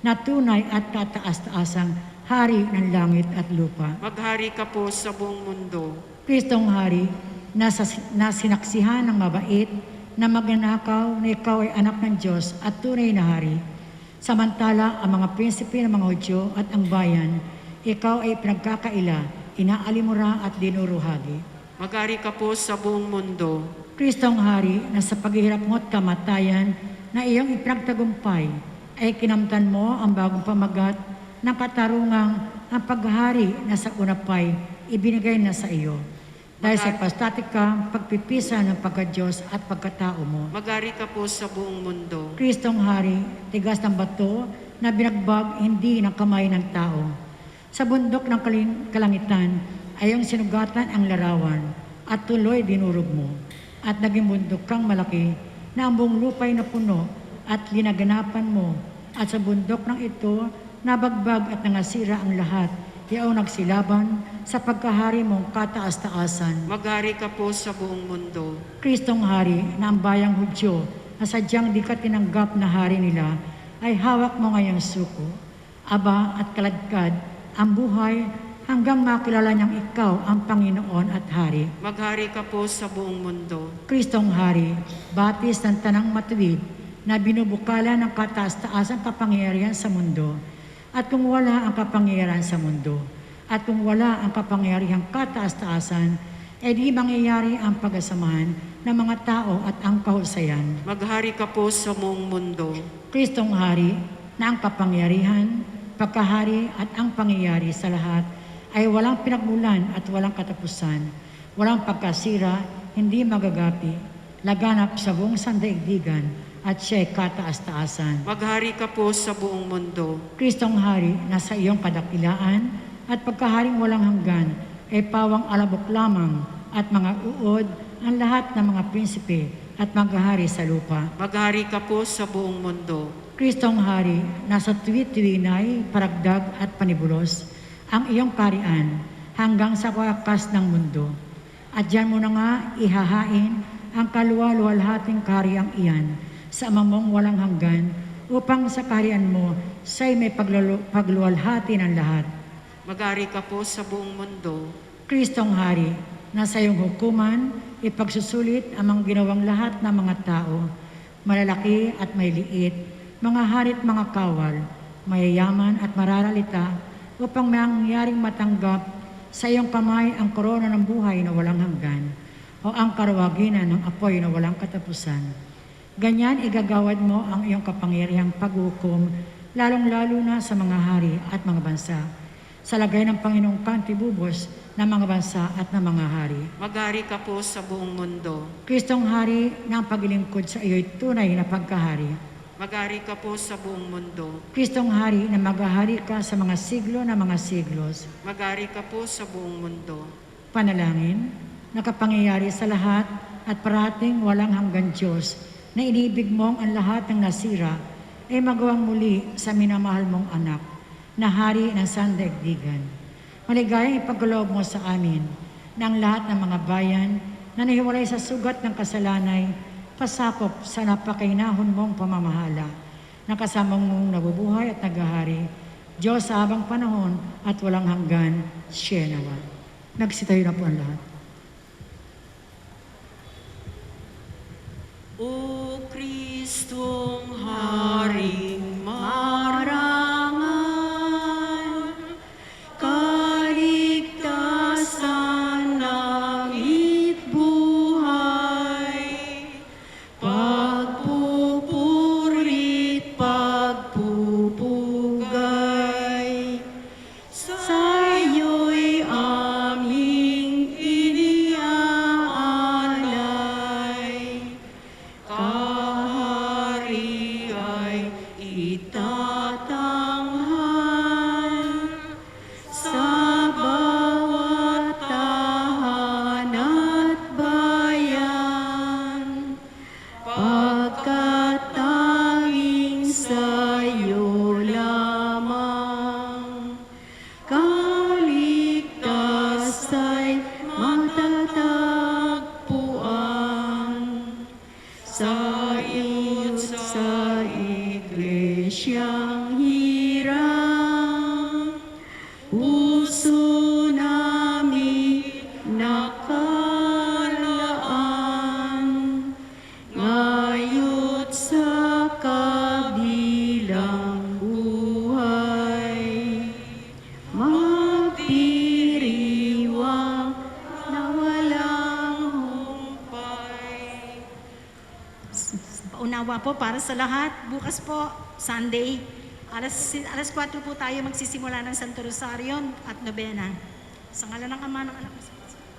na tunay at kataas-taasang Hari ng langit at lupa. Maghari ka po sa buong mundo. Kristong Hari, na sinaksihan ng mabait, na magnanakaw na ikaw ay anak ng Diyos at tunay na Hari. Samantala, ang mga prinsipe ng mga Hudyo at ang bayan, ikaw ay pinagkakaila, inaalimura at dinuruhagi. Maghari ka po sa buong mundo. Kristong Hari, na sa paghihirap mo at kamatayan na iyong ipinagtagumpay, ay kinamtan mo ang bagong pamagat ng katarungang ang paghari na sa una pa'y ibinigay na sa iyo. dahil sa pastatika, pagpipisa ng pagka-Diyos at pagkatao mo. Magari ka po sa buong mundo. Kristong Hari, tigas ng bato na binagbag hindi ng kamay ng tao. Sa bundok ng kalangitan ay iyong sinugatan ang larawan at tuloy dinurog mo. At naging bundok kang malaki na ang buong lupa'y napuno at linaganapan mo. At sa bundok ng ito, nabagbag at nangasira ang lahat. Iyaw nagsilaban sa pagkahari mong kataas-taasan. Magari ka po sa buong mundo. Kristong Hari na ang bayang Hudyo na sadyang di ka tinanggap na hari nila ay hawak mo ngayong suko. Aba at kaladkad ang buhay hanggang makilala niyang ikaw ang Panginoon at Hari. Maghari ka po sa buong mundo. Kristong Hari, batis ng tanang matuwid na binubukala ng kataas-taasang kapangyarihan sa mundo. At kung wala ang kapangyarihan sa mundo, at kung wala ang kapangyarihang kataas-taasan, di mangyayari ang pag-asamahan ng mga tao at ang kahusayan. Maghari ka po sa buong mundo. Kristong Hari, na ang kapangyarihan, pagkahari at ang pangyayari sa lahat ay walang pinagmulan at walang katapusan, walang pagkasira, hindi magagapi, laganap sa buong sandaigdigan, at siya'y kataas-taasan. Maghari ka po sa buong mundo. Kristong Hari, nasa iyong kadakilaan at pagkaharing walang hanggan, ay pawang alabok lamang at mga uod ang lahat ng mga prinsipe at maghahari sa lupa. Maghari ka po sa buong mundo. Kristong Hari, nasa tuwi-tuwinay, paragdag at panibulos, ang iyong karian hanggang sa wakas ng mundo. At diyan mo na nga ihahain ang kaluwalhating kahariang iyan sa amang walang hanggan, upang sa kaharian mo siya'y may pagluwalhati ng lahat. Maghari ka po sa buong mundo. Kristong Hari, na sa iyong hukuman, ipagsusulit ang mga ginawang lahat ng mga tao, malalaki at may liit, mga hari at mga kawal, mayayaman at mararalita, upang mangyaring matanggap sa iyong kamay ang korona ng buhay na walang hanggan, o ang karawaginan ng apoy na walang katapusan. Ganyan igagawad mo ang iyong kapangyarihang paghukom, lalong-lalo na sa mga hari at mga bansa, sa lagay ng Panginoong Kantibubos ng mga bansa at ng mga hari. Maghari ka po sa buong mundo. Kristong Hari, na ang paglilingkod sa iyo'y tunay na pagkahari. Maghari ka po sa buong mundo. Kristong Hari, na maghahari ka sa mga siglo na mga siglos. Maghari ka po sa buong mundo. Panalangin, nakapangyayari sa lahat at parating walang hanggan Diyos, na inibig mong ang lahat ng nasira ay magawang muli sa minamahal mong anak, na hari ng sandaigdigan. Maligayang ipagkaloob mo sa amin na ang lahat ng mga bayan na nahiwalay sa sugat ng kasalanay, pasakop sa napakainahon mong pamamahala, na kasama mong nabubuhay at naghahari, Diyos sa habang panahon at walang hanggan, siya nawa. Nagsitayo na po ang lahat. O Kristong Haring marangal, kaligtasan ng buhay, pagpupurit, pagpupugay, sa'yo'y aming iniaalay. Kahari ay itatanghal sa bawat tahan at bayan, pagkat tanging sa'yo lamang kaligtas ay matatagpuan. Sa iyot sa iglesyang hirang, puso namin nakalaan, ngayot sa kabilang buhay, magdiriwang na walang humpay. Paunawa po para sa lahat. Bukas po, Sunday, alas 4 po tayo magsisimula ng Santo Rosario at Nobena. Sa ngalan ng Ama, ng Anak, ng Espiritu Santo.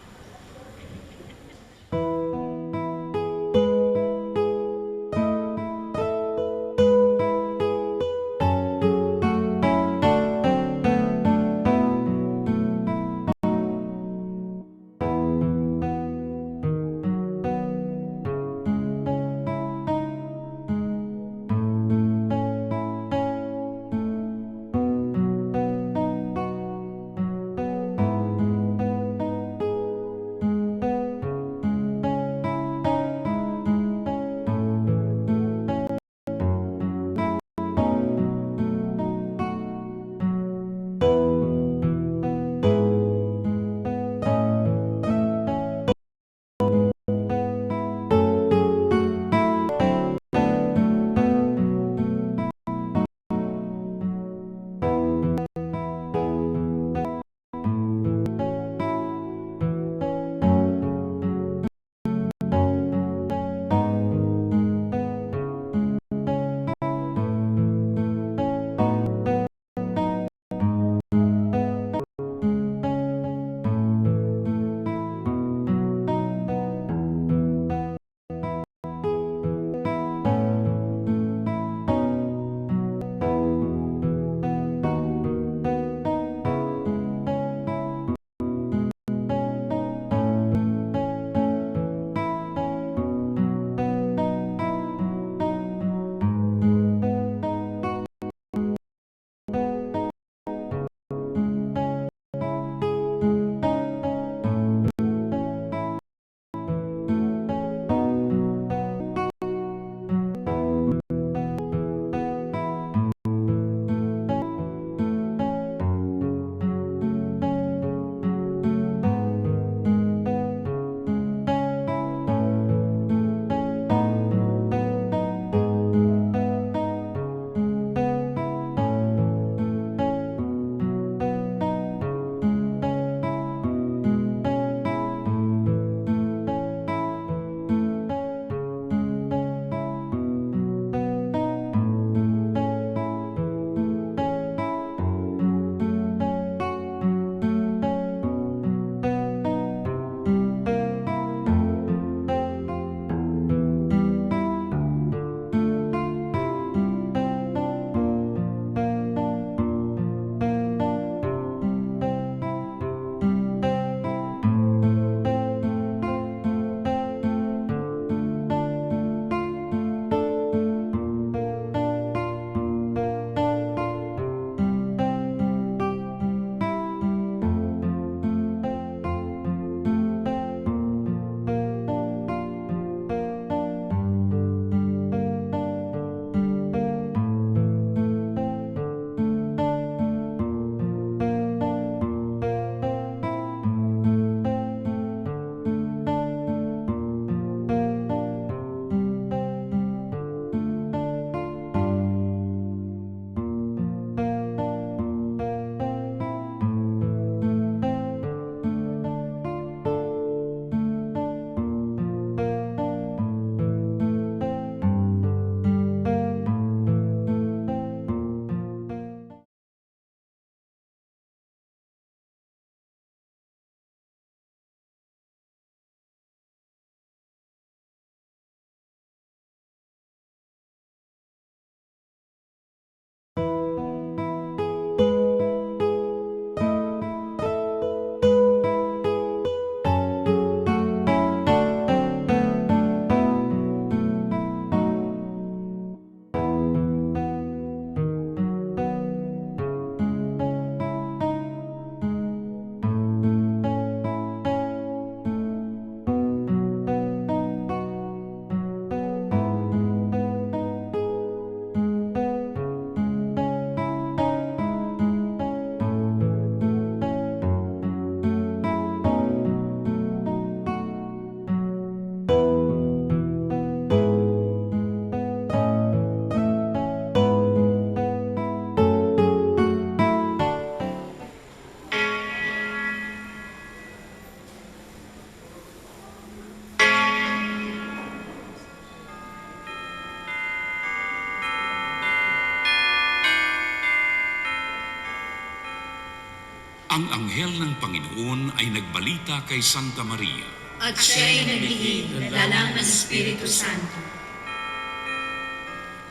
Ang anghel ng Panginoon ay nagbalita kay Santa Maria. At siya'y naglihim ng lalang ng Espiritu Santo.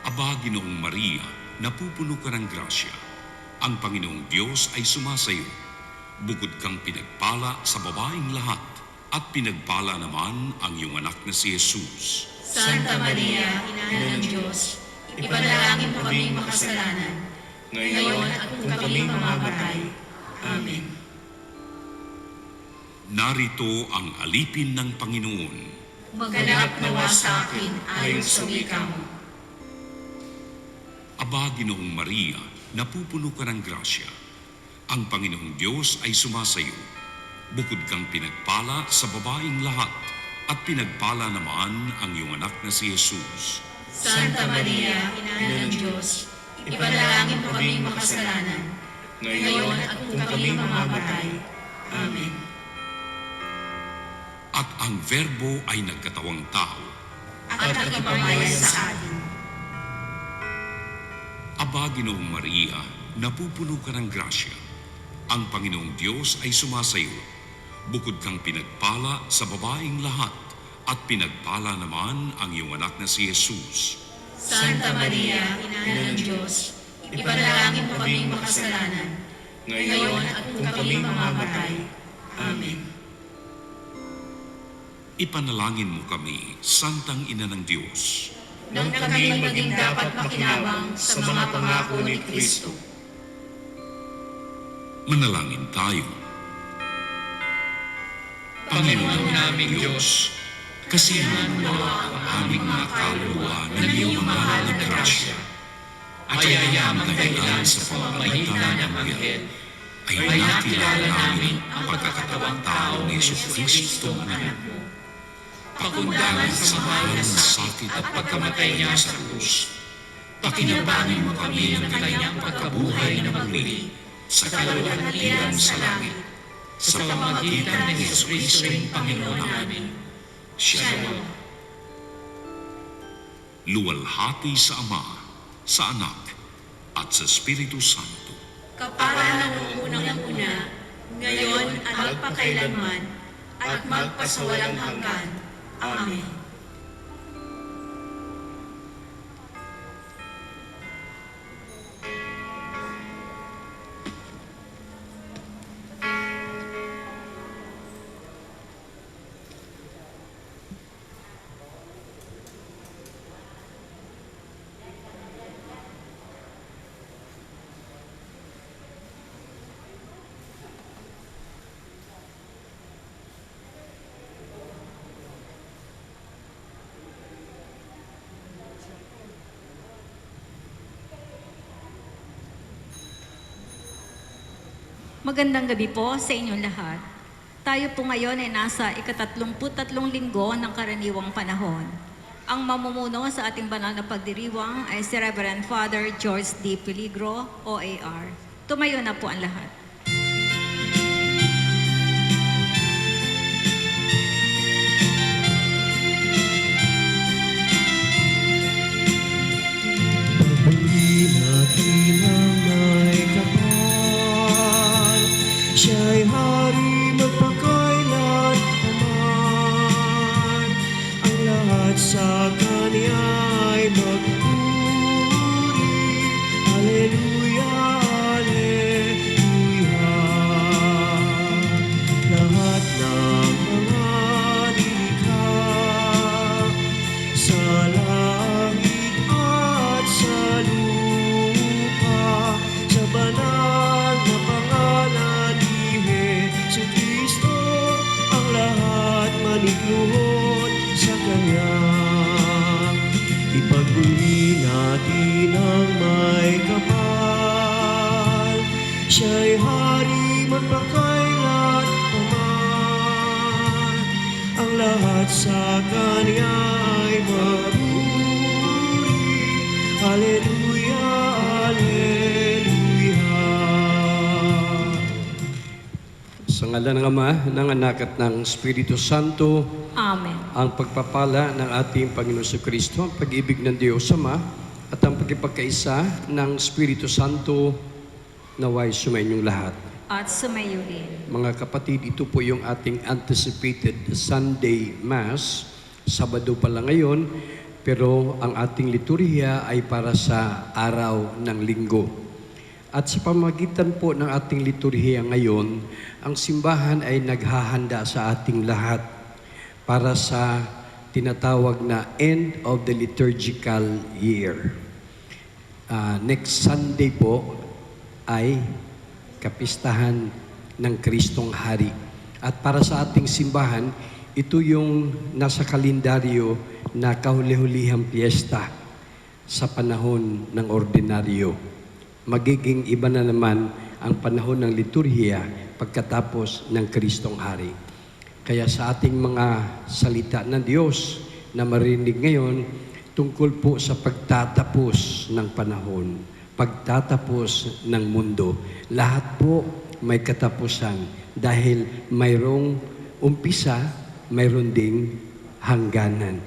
Aba, Ginoong Maria, napupuno ka ng grasya. Ang Panginoong Diyos ay sumasayo. Bukod kang pinagpala sa babaeng lahat, at pinagpala naman ang iyong anak na si Jesus. Santa Maria, Ina ng Diyos, ipanalangin mo kaming makasalanan, ngayon at kung kami mamamatay. Amen. Narito ang alipin ng Panginoon. Maganap nawa sa akin ayon sa wika mo. Aba, Ginoong Maria, napupuno ka ng grasya. Ang Panginoong Diyos ay sumasayo. Bukod kang pinagpala sa babaeng lahat, at pinagpala naman ang iyong anak na si Jesus. Santa Maria, Ina ng Diyos, ipanalangin mo kaming makasalanan, ngayon at kung kami mamamatay. Amen. At ang Verbo ay nagkatawang tao. At nagpamahayag sa atin. Aba, Ginoong Maria, napupuno ka ng grasya. Ang Panginoong Diyos ay sumasayo. Bukod kang pinagpala sa babaeng lahat, at pinagpala naman ang iyong anak na si Jesus. Santa Maria, Ina ng Diyos, ipanalangin mo kaming makasalanan, ngayon at kung kami mamamatay. Amen. Ipanalangin mo kami, Santang Ina ng Diyos. Nang kami maging dapat makinabang sa mga pangako ni Kristo. Manalangin tayo. Panginoon naming Diyos, kasihan mo ang aming mga kaluluwa ng iyong mahal na grasya. At ayayamang dahilan sa pamamagitan ng anghel, ay nakilala namin ang pagkakatawang tao ni Jesucristo ang anak mo. Pakundangan sa mahal na sakit at pagkamatay niya sa krus. Pakinabangin mo kami ng kanyang pagkabuhay na muli sa kaluwalhatian sa langit. Sa pamamagitan ng Jesucristo ang Panginoon namin. Shalom. Luwalhati sa Ama, sa Anak, at sa Espiritu Santo. Kapara ng unang-una, ngayon at magpakailanman, at magpasawalang hanggan. Amen. Magandang gabi po sa inyong lahat. Tayo po ngayon ay nasa ika-33 linggo ng karaniwang panahon. Ang mamumuno sa ating banal na pagdiriwang ay si Reverend Father George D. Peligro, OAR. Tumayo na po ang lahat. Pagpili natin ang may kapal, siya'y hari magpakailanman. Ang lahat sa Kanya'y magpuri. Alleluia, Alleluia. Lahat ng mga nilikha sa langit at sa lupa, sa banal na pangalan ni Jesucristo, ang lahat manigluhod sa Kanya. Ipagpuri natin ang may kapal, siya'y hari magpakailanman. Ang lahat sa Kanya'y magpuri. Alleluia, Alleluia. Sa ngalan ng Ama, ng Anak at ng Espiritu Santo, Amen. ang pagpapala ng ating Panginoon Jesucristo, ang pag-ibig ng Diyos Ama, at ang pagkipagkaisa ng Espiritu Santo naway sumainyong lahat. at sumayo din. Mga kapatid, ito po yung ating anticipated Sunday Mass. Sabado pa lang ngayon, pero ang ating liturhiya ay para sa araw ng linggo. At sa pamagitan po ng ating liturhiya ngayon, ang simbahan ay naghahanda sa ating lahat para sa tinatawag na end of the liturgical year. Next Sunday po ay kapistahan ng Kristong Hari. At para sa ating simbahan, ito yung nasa kalendaryo na kahuli-hulihang piyesta sa panahon ng ordinaryo. Magiging iba na naman ang panahon ng liturhiya pagkatapos ng Kristong Hari. Kaya sa ating mga salita ng Diyos na marinig ngayon, tungkol po sa pagtatapos ng panahon, pagtatapos ng mundo. Lahat po may katapusan dahil mayroong umpisa, mayroon ding hangganan.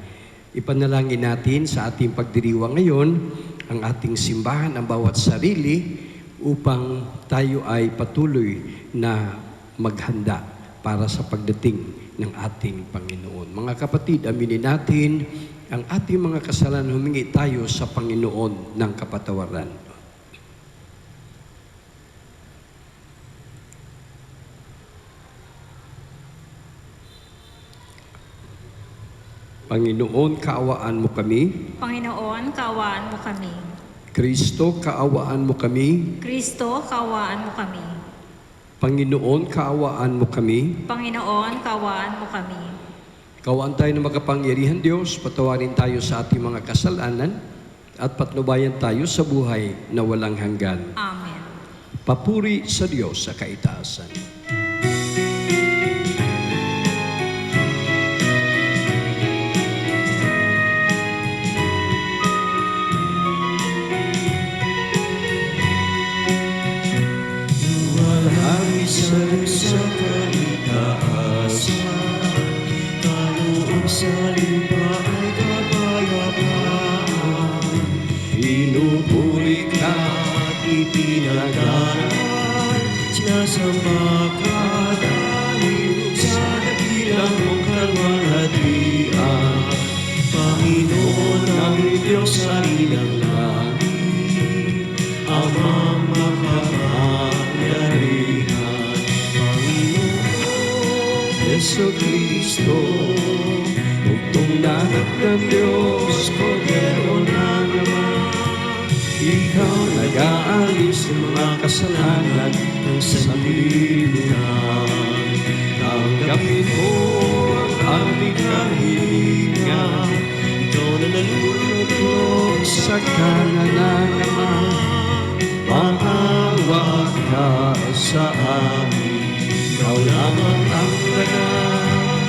Ipanalangin natin sa ating pagdiriwang ngayon ang ating simbahan, ang bawat sarili upang tayo ay patuloy na maghanda para sa pagdating ng ating Panginoon. Mga kapatid, aminin natin ang ating mga kasalanan, humingi tayo sa Panginoon ng kapatawaran. Panginoon, kaawaan mo kami. Panginoon, kaawaan mo kami. Kristo, kaawaan mo kami. Kristo, kaawaan mo kami. Panginoon, kaawaan mo kami. Panginoon, kaawaan mo kami. Kaawaan tayo ng makapangyarihan Diyos, patawarin tayo sa ating mga kasalanan at patnubayan tayo sa buhay na walang hanggan. Amen. Papuri sa Diyos sa kaitaasan. Isang sa kaitaasan, kaloob sa lupa ay kapayapaan. Pinupuri ka At ipinagaran, sinasamba ka dahil sa dakilang mong kalwalhatian. Panginoon ang Diyos sa ilang langit, Amang makapangyarihan. Yesu Kristo, bugtong dagat ng Diyos, Kordero ng Ama. Ikaw nag-aalis ng mga kasalanan ng sanlibutan. Tanggapin mo ang aming kahilingan. Ikaw na nalulunod sa kanan ng Ama. Maawa ka sa amin. Ikaw lamang ang tanan,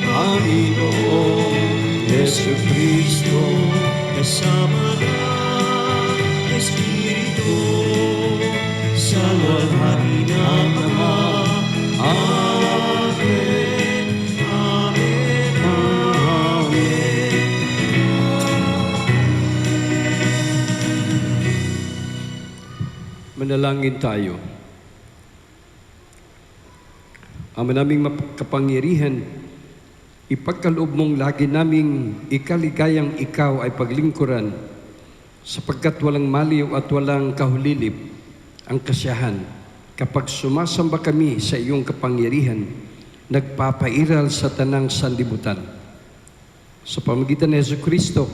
Panginoong Yesu Kristo, kasama ng Espiritu, sa luwalhati ng Ama. Amen, Amen, Amen. Manalangin tayo. Ama naming kapangyarihan, ipagkaloob mong lagi naming ikaligayang ikaw ay paglingkuran, sapagkat walang maliw at walang kahulilip ang kasiyahan kapag sumasamba kami sa iyong kapangyarihan, nagpapairal sa tanang sanlibutan. Sa pamagitan ni Yesu Kristo,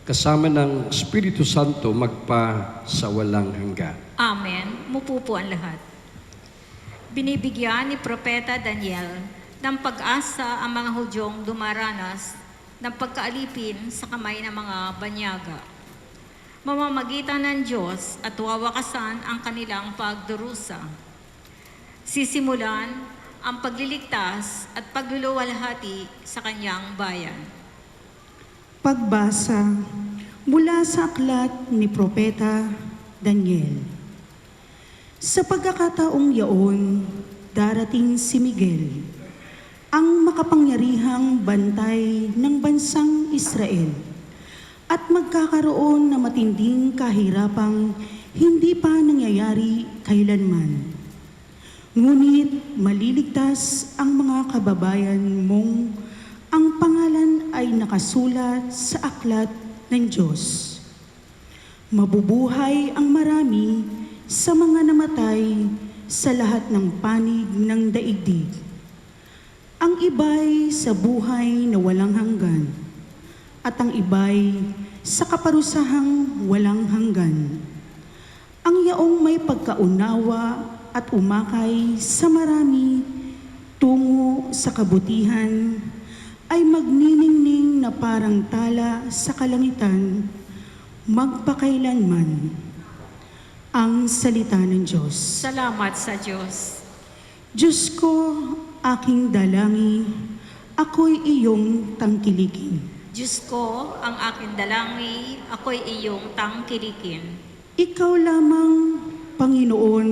kasama ng Espiritu Santo, magpa sa walang hanggan. Amen. Mupo po ang lahat. Binibigyan ni Propeta Daniel ng pag-asa ang mga Hudyong dumaranas ng pagkaalipin sa kamay ng mga banyaga. Mamamagitan ng Diyos at wawakasan ang kanilang pagdurusa. Sisimulan ang pagliligtas at pagluluwalhati sa kanyang bayan. Pagbasa mula sa aklat ni Propeta Daniel. Sa pagkakataong yaon, darating si Miguel, ang makapangyarihang bantay ng bansang Israel, at magkakaroon ng matinding kahirapang hindi pa nangyayari kailanman. Ngunit maliligtas ang mga kababayan mong ang pangalan ay nakasulat sa aklat ng Diyos. Mabubuhay ang marami sa mga namatay sa lahat ng panig ng daigdig. Ang iba'y sa buhay na walang hanggan, at ang iba'y sa kaparusahang walang hanggan. Ang yaong may pagkaunawa at umakay sa marami tungo sa kabutihan ay magniningning na parang tala sa kalangitan magpakailanman. Ang salita ng Diyos. Salamat sa Diyos. Diyos ko, aking dalangi, ako'y iyong tangkilikin. Diyos ko, ang aking dalangi, ako'y iyong tangkilikin. Ikaw lamang, Panginoon,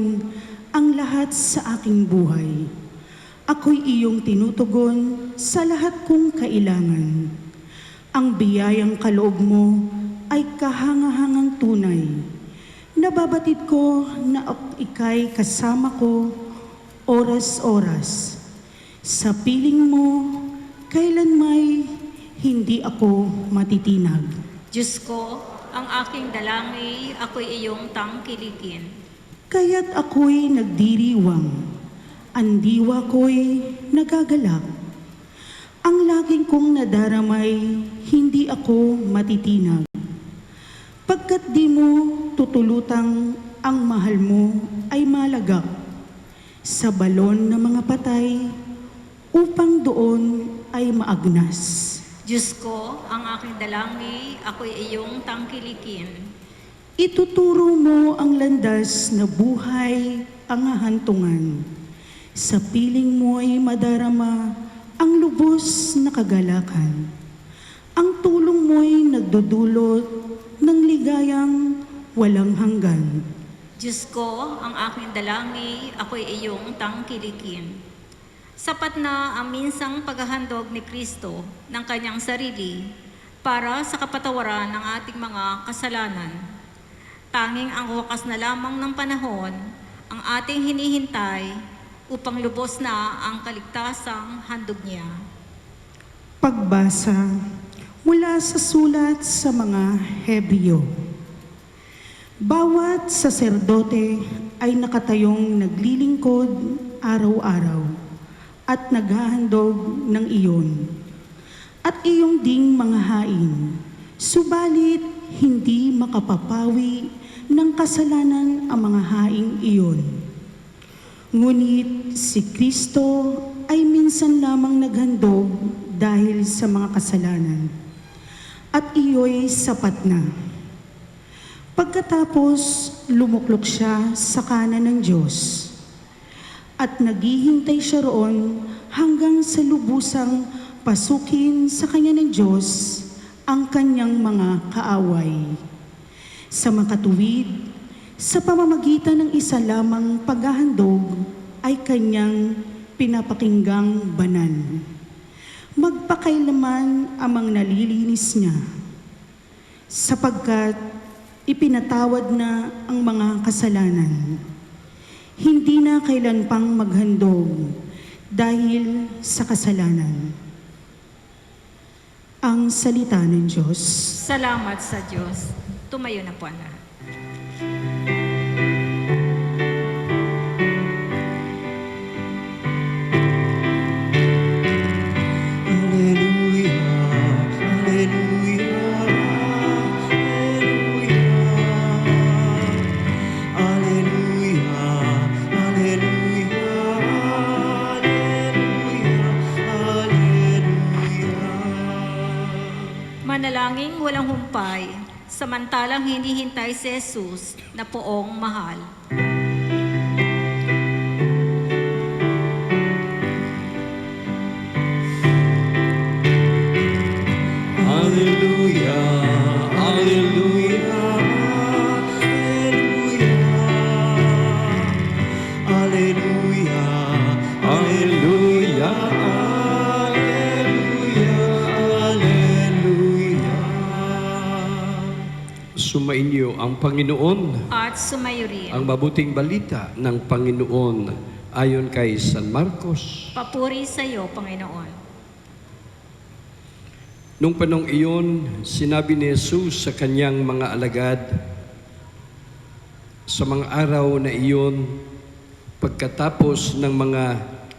ang lahat sa aking buhay. Ako'y iyong tinutugon sa lahat kong kailangan. Ang biyayang kaloob mo ay kahangahangang tunay. Nababatid ko na ika'y kasama ko oras-oras. Sa piling mo, kailan may hindi ako matitinag. Diyos ko, ang aking dalangi, ako'y iyong tangkilikin. Kaya't ako'y nagdiriwang, ang diwa ko'y nagagalak. Ang laging kong nadaramay, hindi ako matitinag. Pagkat di mo tutulutang ang mahal mo ay malagak sa balon ng mga patay upang doon ay maagnas. Diyos ko, ang aking dalangi, ako'y iyong tangkilikin. Ituturo mo ang landas na buhay ang hahantungan. Sa piling mo'y madarama ang lubos na kagalakan. Ang tulong mo'y nagdudulot ng ligayang walang hanggan. Diyos ko, ang aking dalangi, ako'y iyong tangkilikin. Sapat na ang minsang paghahandog ni Kristo ng kanyang sarili para sa kapatawaran ng ating mga kasalanan. Tanging ang wakas na lamang ng panahon ang ating hinihintay upang lubos na ang kaligtasang handog niya. Pagbasa mula sa sulat sa mga Hebreo. Bawat saserdote ay nakatayong naglilingkod araw-araw at naghahandog ng iyon, at iyong ding mga hain, subalit hindi makapapawi ng kasalanan ang mga haing iyon. Ngunit si Kristo ay minsan lamang naghandog dahil sa mga kasalanan, at iyo'y sapat na. Pagkatapos, lumuklok siya sa kanan ng Diyos, at naghihintay siya roon hanggang sa lubusang pasukin sa kanya ng Diyos ang kanyang mga kaaway. Sa makatuwid, sa pamamagitan ng isa lamang paghahandog ay kanyang pinapakinggang banal. Magpakailaman amang nalilinis niya, sapagkat ipinatawad na ang mga kasalanan. Hindi na kailan pang maghandog dahil sa kasalanan. Ang salita ng Diyos. Salamat sa Diyos. Tumayo na po na. Alleluia, alleluia, alleluia, alleluia, alleluia, alleluia. Manalangin walang humpay, samantalang hinihintay si Jesus na poong mahal. Alleluia, alleluia, alleluia, alleluia, alleluia, alleluia. Sumainyo ang Panginoon, At sumayo rin. ang mabuting balita ng Panginoon ayon kay San Marcos. Papuri sa iyo, Panginoon. Nung panong iyon, sinabi ni Jesus sa kanyang mga alagad, sa mga araw na iyon, pagkatapos ng mga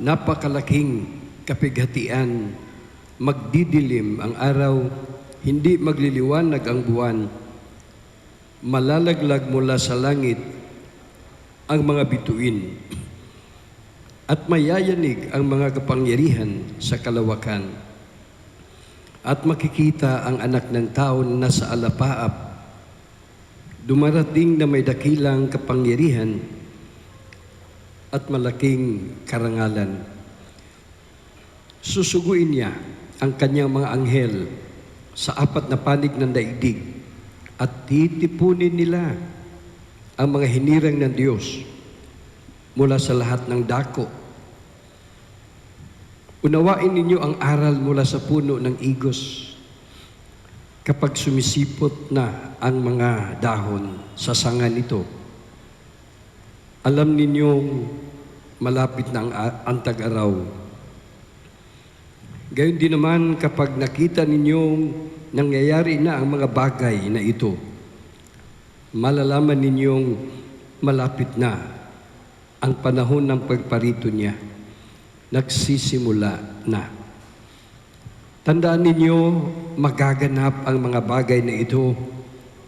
napakalaking kapighatian, magdidilim ang araw, hindi magliliwanag ang buwan, malalaglag mula sa langit ang mga bituin, at mayayanig ang mga kapangyarihan sa kalawakan. At makikita ang anak ng tao na nasa alapaap, dumarating na may dakilang kapangyarihan at malaking karangalan. Susuguin niya ang kanyang mga anghel sa 4 na panig ng daigdig at titipunin nila ang mga hinirang ng Diyos mula sa lahat ng dako. Unawain ninyo ang aral mula sa puno ng igos. Kapag sumisipot na ang mga dahon sa sanga nito, alam ninyong malapit na ang tag-araw. Gayon din naman kapag nakita ninyong nangyayari na ang mga bagay na ito, malalaman ninyong malapit na ang panahon ng pagparito niya. Nagsisimula na. Tandaan ninyo, magaganap ang mga bagay na ito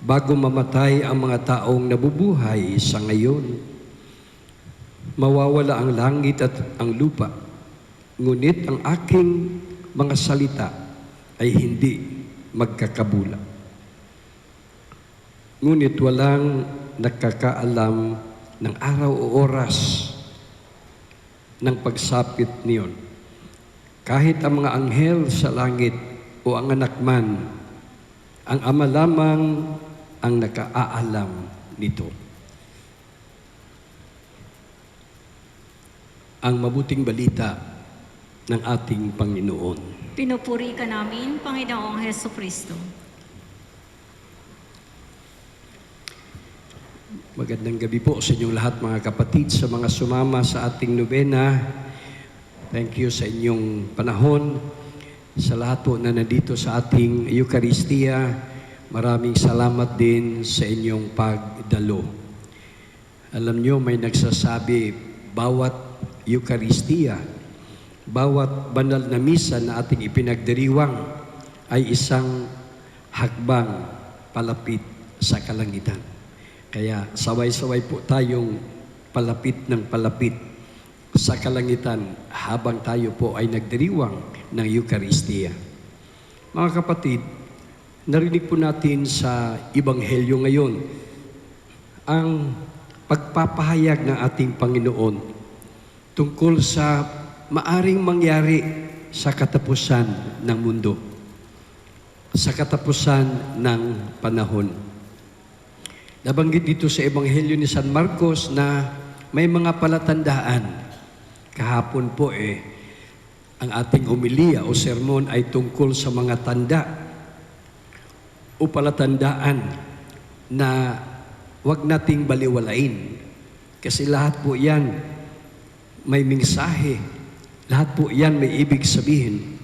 bago mamatay ang mga taong nabubuhay sa ngayon. Mawawala ang langit at ang lupa, ngunit ang aking mga salita ay hindi magkakabula. Ngunit walang nakakaalam ng araw o oras ng pagsapit niyon. Kahit ang mga anghel sa langit o ang anak man, ang Ama lamang ang nakaalam nito. Ang mabuting balita ng ating Panginoon. Pinupuri ka namin, Panginoong Heso Kristo. Magandang gabi po sa inyong lahat mga kapatid, sa mga sumama sa ating nobena. Thank you sa inyong panahon. Sa lahat po na nandito sa ating Eucharistia, maraming salamat din sa inyong pagdalo. Alam nyo, may nagsasabi, bawat Eucharistia, bawat banal na misa na ating ipinagdiriwang ay isang hakbang palapit sa kalangitan. Kaya saway-saway po tayong palapit ng palapit sa kalangitan habang tayo po ay nagdiriwang ng Eucharistia. Mga kapatid, narinig po natin sa Ebanghelyo ngayon ang pagpapahayag ng ating Panginoon tungkol sa maaring mangyari sa katapusan ng mundo, sa katapusan ng panahon. Nabanggit dito sa Ebanghelyo ni San Marcos na may mga palatandaan. Kahapon po ang ating homilia o sermon ay tungkol sa mga tanda o palatandaan na wag nating baliwalain. Kasi lahat po yan may mensahe. Lahat po yan may ibig sabihin.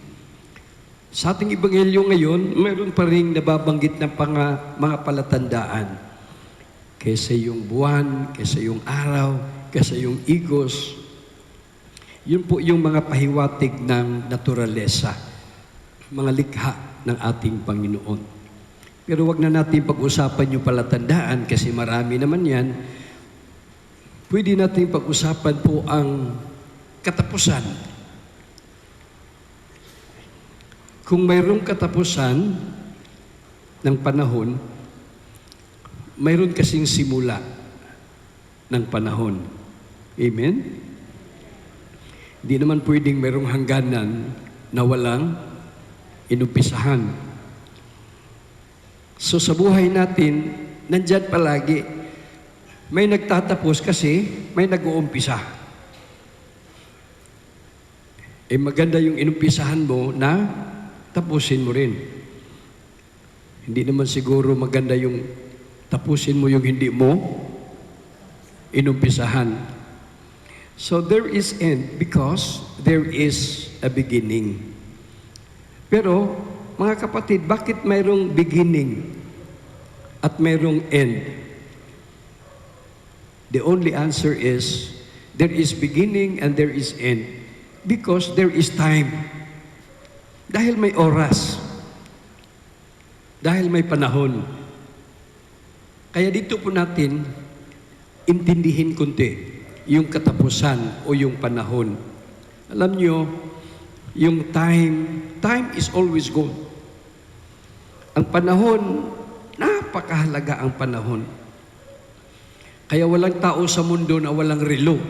Sa ating Ebanghelyo ngayon, mayroon pa rin nababanggit na mga palatandaan. Kaysa yung buwan, kaysa yung araw, kaysa yung igos. Yun po yung mga pahiwatig ng naturalesa, mga likha ng ating Panginoon. Pero wag na natin pag-usapan yung palatandaan kasi marami naman yan. Pwede natin pag-usapan po ang katapusan. Kung mayroong katapusan ng panahon, mayroon kasing simula ng panahon. Amen? Hindi naman pwedeng mayroong hangganan na walang inumpisahan. So sa buhay natin, nandyan palagi. May nagtatapos kasi may nag-uumpisa. Maganda yung inumpisahan mo na tapusin mo rin. Hindi naman siguro maganda yung tapusin mo yung hindi mo inumpisahan. So there is end because there is a beginning. Pero, mga kapatid, bakit mayroong beginning at mayroong end? The only answer is, there is beginning and there is end. Because there is time. Dahil may oras. Dahil may panahon. Kaya dito po natin, intindihin kunti yung katapusan o yung panahon. Alam nyo, yung time is always good. Ang panahon, napakahalaga ang panahon. Kaya walang tao sa mundo na walang relo.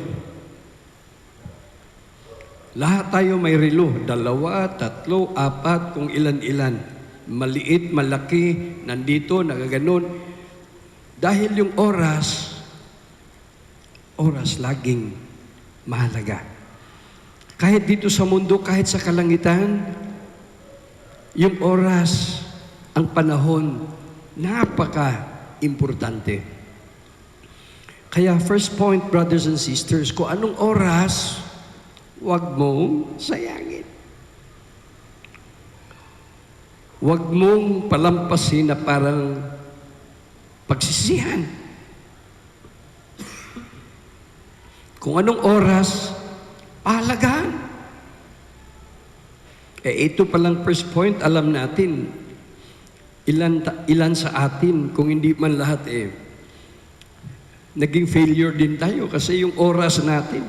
Lahat tayo may relo, 2, 3, 4, kung ilan-ilan. Maliit, malaki, nandito, nagaganon. Dahil yung oras laging mahalaga. Kahit dito sa mundo, kahit sa kalangitan, yung oras, ang panahon, napaka-importante. Kaya first point, brothers and sisters, kung anong oras, huwag mong sayangin. Huwag mong palampasin na parang pagsisihan. Kung anong oras, pahalagahan. Ito palang first point, alam natin, ilan sa atin, kung hindi man lahat naging failure din tayo kasi yung oras natin,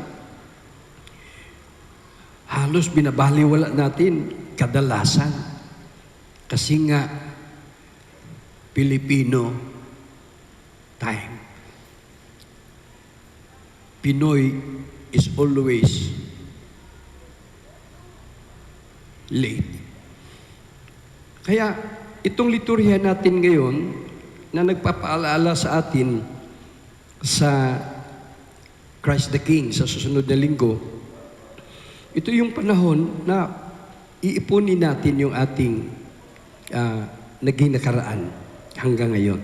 halos binabaliwala natin kadalasan. Kasi nga, Pilipino time. Pinoy is always late. Kaya itong liturhiya natin ngayon na nagpapaalala sa atin sa Christ the King sa susunod na linggo, ito yung panahon na iipunin natin yung ating naging nakaraan hanggang ngayon.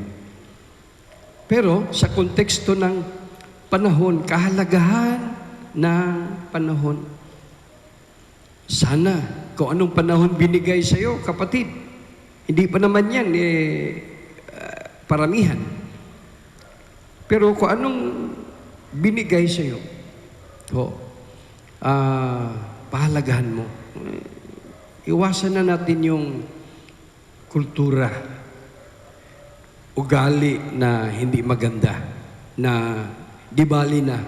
Pero sa konteksto ng panahon, kahalagahan ng panahon. Sana, kung anong panahon binigay sa iyo, kapatid, hindi pa naman yan paramihan. Pero kung anong binigay sa iyo, pahalagahan mo. Iwasan na natin yung kultura, ugali na hindi maganda, na di bali na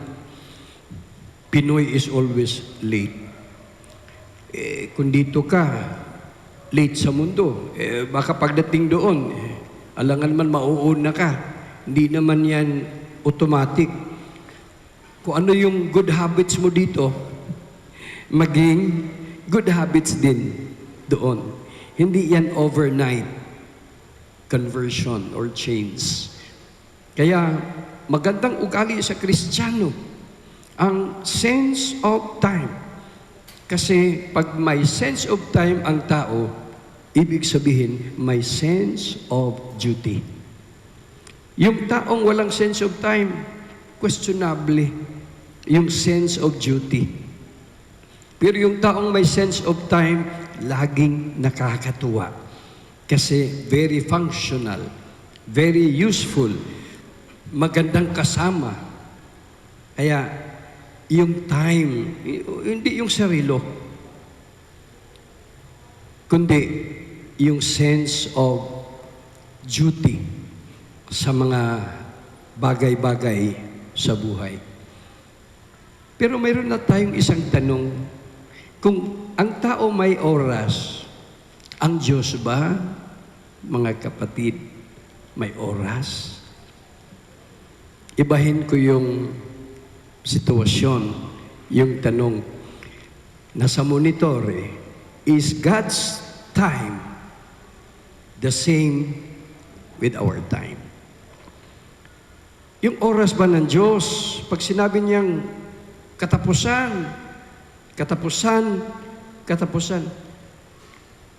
Pinoy is always late. Kung dito ka, late sa mundo, baka pagdating doon, alangan man mauuna ka. Hindi naman yan automatic. Kung ano yung good habits mo dito, maging good habits din doon. Hindi yan overnight conversion or change. Kaya magandang ugali sa Kristiyano ang sense of time. Kasi pag may sense of time ang tao, ibig sabihin may sense of duty. Yung taong walang sense of time, questionable yung sense of duty. Pero yung taong may sense of time, laging nakakatuwa. Kasi very functional, very useful, magandang kasama. Kaya, yung time, hindi yung sarilo, kundi yung sense of duty sa mga bagay-bagay sa buhay. Pero mayroon na tayong isang tanong, kung ang tao may oras, ang Diyos ba, mga kapatid, may oras? Ibahin ko yung sitwasyon, yung tanong, nasa monitor, is God's time the same with our time? Yung oras ba ng Diyos, pag sinabi niyang katapusan, katapusan, katapusan,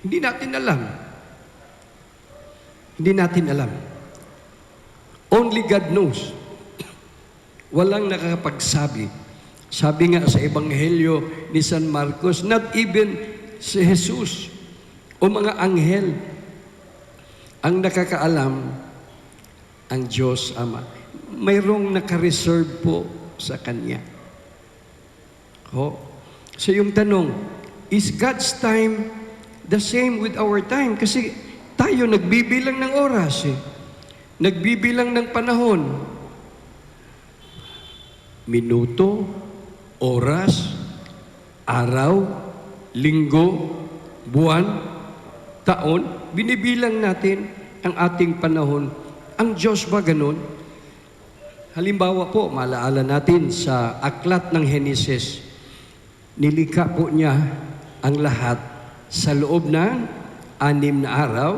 hindi natin alam. Hindi natin alam. Only God knows. Walang nakakapagsabi Sabi nga sa Ebanghelyo ni San Marcos, not even si Jesus o mga anghel ang nakakaalam, ang Diyos Ama. Mayroong nakareserve po sa Kanya. So yung tanong, is God's time the same with our time? Kasi tayo nagbibilang ng oras eh. Nagbibilang ng panahon. Minuto, oras, araw, linggo, buwan, taon, binibilang natin ang ating panahon. Ang Diyos ba ganun? Halimbawa po, maalaala natin sa aklat ng Henesis, nilikha po niya ang lahat sa loob ng 6 na araw.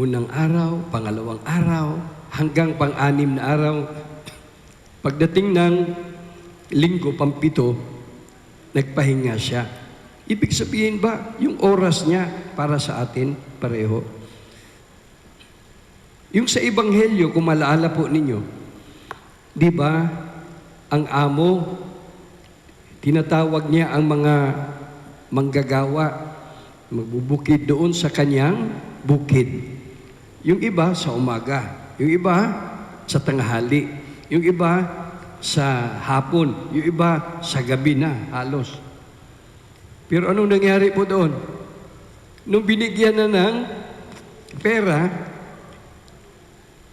Unang araw, pangalawang araw, hanggang pang-6 na araw. Pagdating ng linggo, pang-7, nagpahinga siya. Ibig sabihin ba, yung oras niya para sa atin, pareho? Yung sa Ebanghelyo, kung malaala po ninyo, di ba, ang amo, tinatawag niya ang mga manggagawa, magbubukid doon sa kanyang bukid. Yung iba sa umaga, yung iba sa tanghali, yung iba sa hapon, yung iba sa gabi na halos. Pero anong nangyari po doon? Nung binigyan na ng pera,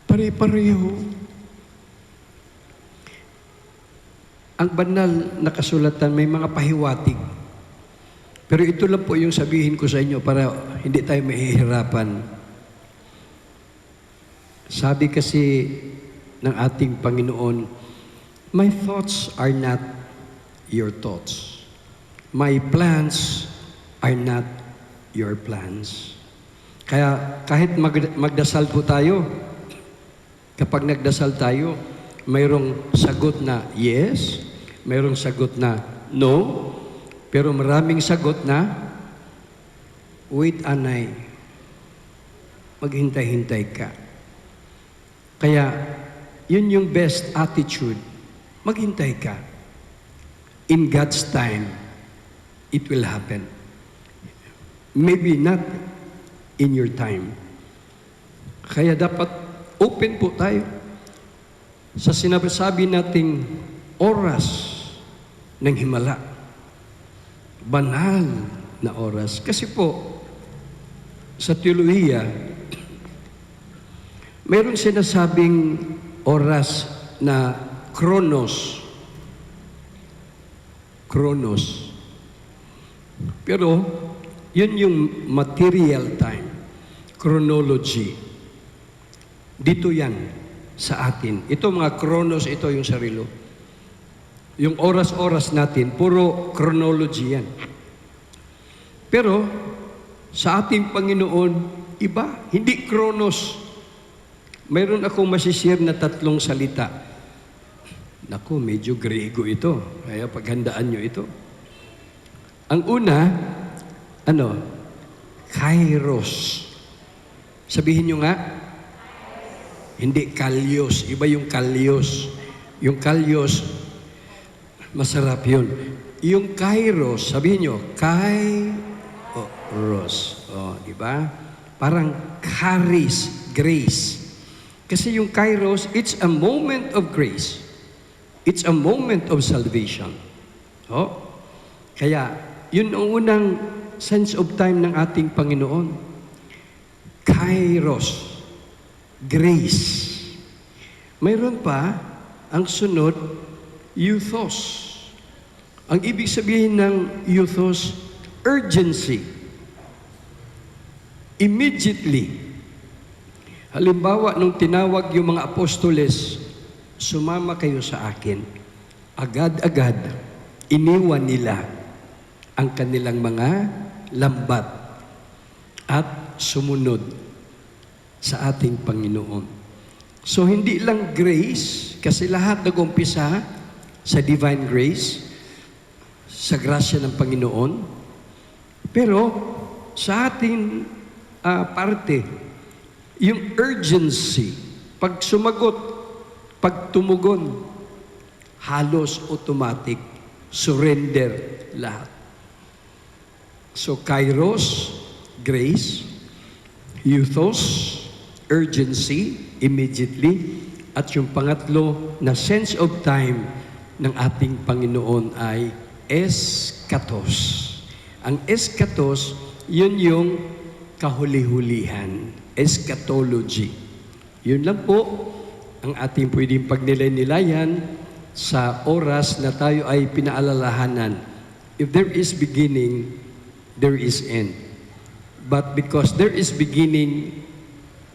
pare-pareho. Ang banal na kasulatan may mga pahiwatig. Pero ito lang po yung sabihin ko sa inyo para hindi tayo mahihirapan. Sabi kasi ng ating Panginoon, my thoughts are not your thoughts. My plans are not your plans. Kaya kahit magdasal po tayo, kapag nagdasal tayo, mayroong sagot na yes, mayroong sagot na no, pero maraming sagot na wait, anay, maghintay-hintay ka. Kaya yun yung best attitude, maghintay ka. In God's time, it will happen. Maybe not in your time. Kaya dapat open po tayo sa sinasabi nating oras ng himala. Banal na oras. Kasi po, sa teolohiya, mayroon sinasabing oras na kronos. Kronos. Pero, yun yung material time. Chronology. Dito yan sa atin. Ito mga kronos, ito yung sarilo. Yung oras-oras natin, puro chronology yan. Pero, sa ating Panginoon, iba, hindi kronos. Mayroon akong masishare na 3 salita. Naku, medyo Grego ito. Kaya paghandaan nyo ito. Ang una, Kairos. Sabihin nyo nga, hindi kalyos. Iba yung kalyos. Yung kalyos, masarap yun. Yung Kairos, sabihin nyo, Kairos. O, di ba? Parang charis, grace. Kasi yung Kairos, it's a moment of grace. It's a moment of salvation. O? Kaya, yun ang unang sense of time ng ating Panginoon. Kairos. Grace. Mayroon pa, ang sunod, euthos. Ang ibig sabihin ng euthos, urgency. Immediately. Halimbawa, nung tinawag yung mga apostoles, sumama kayo sa akin. Agad-agad, iniwan nila ang kanilang mga lambat at sumunod sa ating Panginoon. So, hindi lang grace, kasi lahat nag-umpisa sa divine grace, sa grasya ng Panginoon. Pero, sa ating parte, yung urgency, pag sumagot, pag tumugon, halos automatic, surrender lahat. So kairos, grace, euthos, urgency, immediately, at yung pangatlo na sense of time ng ating Panginoon ay eskatos. Ang eskatos, yun yung kahuli-hulihan, eschatology. Yun lang po ang ating pwedeng pagnilay-nilayan sa oras na tayo ay pinaalalahanan. If there is beginning, there is end. But because there is beginning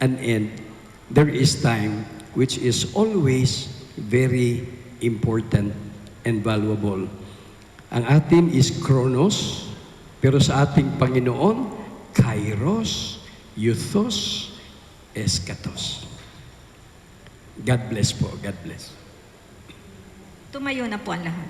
and end, there is time, which is always very important and valuable. Ang atin is chronos, pero sa ating Panginoon, kairos, euthos, eskatos. God bless po. God bless. Tumayo na po ang lahat.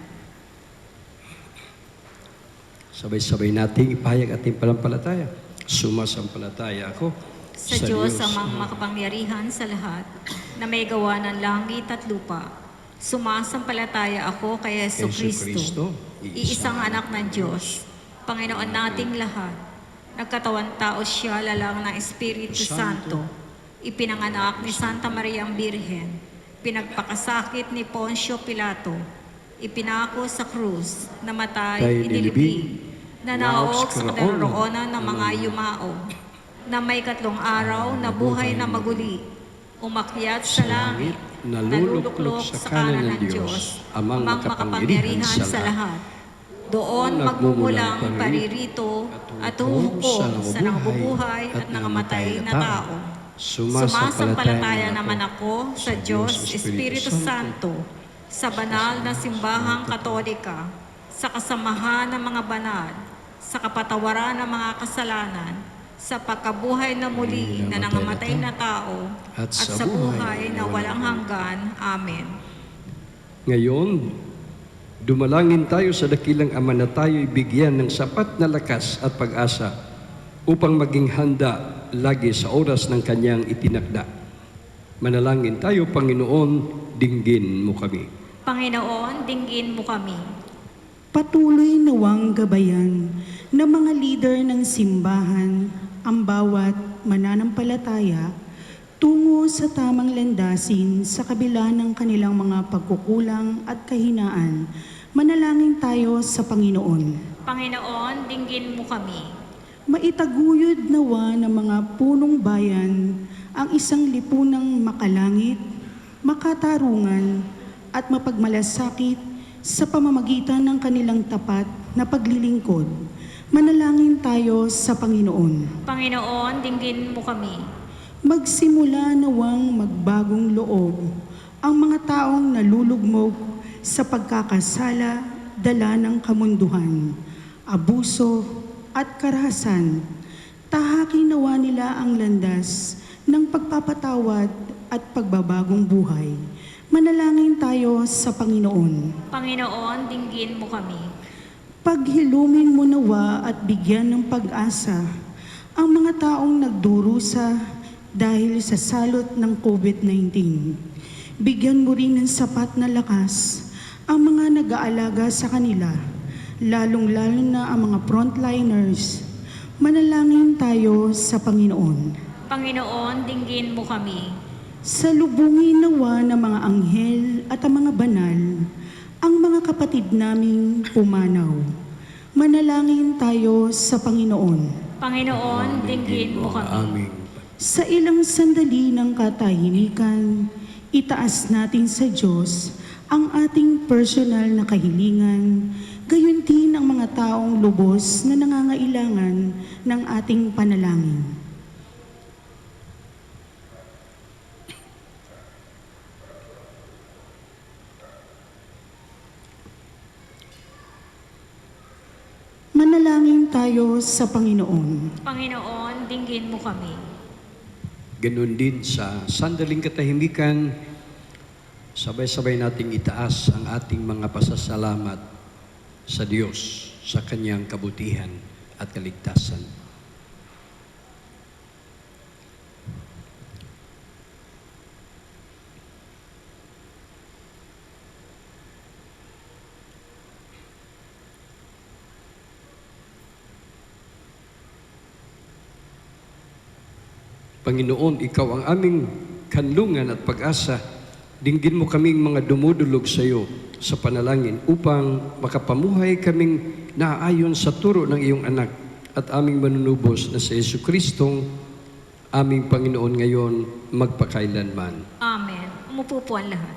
Sabay-sabay nating ipahayag ating palampalataya. Sumasampalataya ako Sa Diyos ang makapangyarihan sa lahat, na may gawa ng langit at lupa. Sumasampalataya ako kay Yesu Kristo, iisang anak ng Diyos, Panginoon nating lahat. Nagkatawan tao siya lalang ng Espiritu Santo. Ipinanganak ni Santa Maria ang Birhen. Pinagpakasakit ni Poncio Pilato. Ipinako sa krus, namatay, inilibing, nanaog sa kadaroonan ng mga yumao, na may 3 araw na buhay na maguli, umakyat sa langit, naluluklok sa kanan ng Diyos, amang makapangyarihan sa lahat. Doon magmumulang paririto at huhukom sa nangabubuhay at nangamatay na tao. Sumasampalataya naman ako sa Diyos Espiritu Santo, sa banal na simbahang katolika, sa kasamahan ng mga banal, sa kapatawaran ng mga kasalanan, sa pagkabuhay na muli na nangamatay na tao, at sa buhay na walang hanggan. Amen. Ngayon, dumalangin tayo sa dakilang Ama na tayo'y bigyan ng sapat na lakas at pag-asa upang maging handa lagi sa oras ng Kanyang itinakda. Manalangin tayo, Panginoon, dinggin mo kami. Panginoon, dinggin mo kami. Patuloy nawang gabayan ng mga leader ng simbahan ang bawat mananampalataya tungo sa tamang landasin sa kabila ng kanilang mga pagkukulang at kahinaan. Manalangin tayo sa Panginoon. Panginoon, dinggin mo kami. Maitaguyod nawa ng mga punong bayan ang isang lipunang makalangit, makatarungan, at mapagmalasakit sa pamamagitan ng kanilang tapat na paglilingkod. Manalangin tayo sa Panginoon. Panginoon, dinggin mo kami. Magsimula nawang magbagong loob ang mga taong nalulugmok sa pagkakasala, dala ng kamunduhan, abuso at karahasan. Tahakin nawa nila ang landas ng pagpapatawad at pagbabagong buhay. Manalangin tayo sa Panginoon. Panginoon, dinggin mo kami. Paghilumin mo nawa at bigyan ng pag-asa ang mga taong nagdurusa dahil sa salot ng COVID-19. Bigyan mo rin ng sapat na lakas ang mga nag-aalaga sa kanila, lalong-lalo na ang mga frontliners. Manalangin tayo sa Panginoon. Panginoon, dinggin mo kami. Salubungin nawa ng mga anghel at ang mga banal, ang mga kapatid naming pumanaw. Manalangin tayo sa Panginoon. Panginoon, dinggin mo kami. Amen. Sa ilang sandali ng katahimikan, itaas natin sa Diyos ang ating personal na kahilingan, gayon din ang mga taong lubos na nangangailangan ng ating panalangin. Manalangin tayo sa Panginoon. Panginoon, dinggin mo kami. Ganon din sa sandaling katahimikan, sabay-sabay nating itaas ang ating mga pasasalamat sa Diyos sa Kanyang kabutihan at kaligtasan. Panginoon, Ikaw ang aming kanlungan at pag-asa. Dinggin mo kaming mga dumudulog sa iyo sa panalangin upang makapamuhay kaming naayon sa turo ng iyong anak at aming manunubos na sa Jesucristong aming Panginoon ngayon magpakailanman. Amen. Umupo po ang lahat.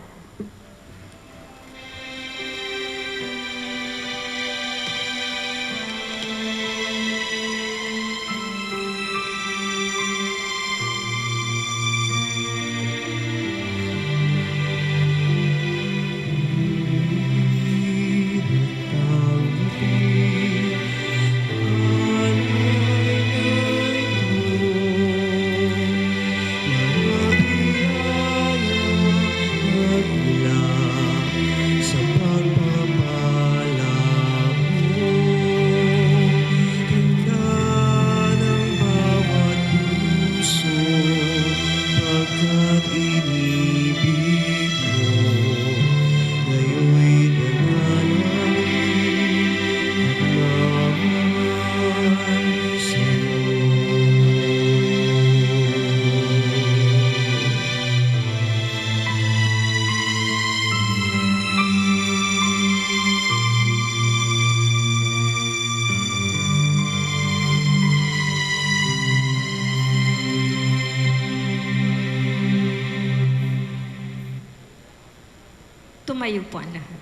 Tumayo po ang lahat.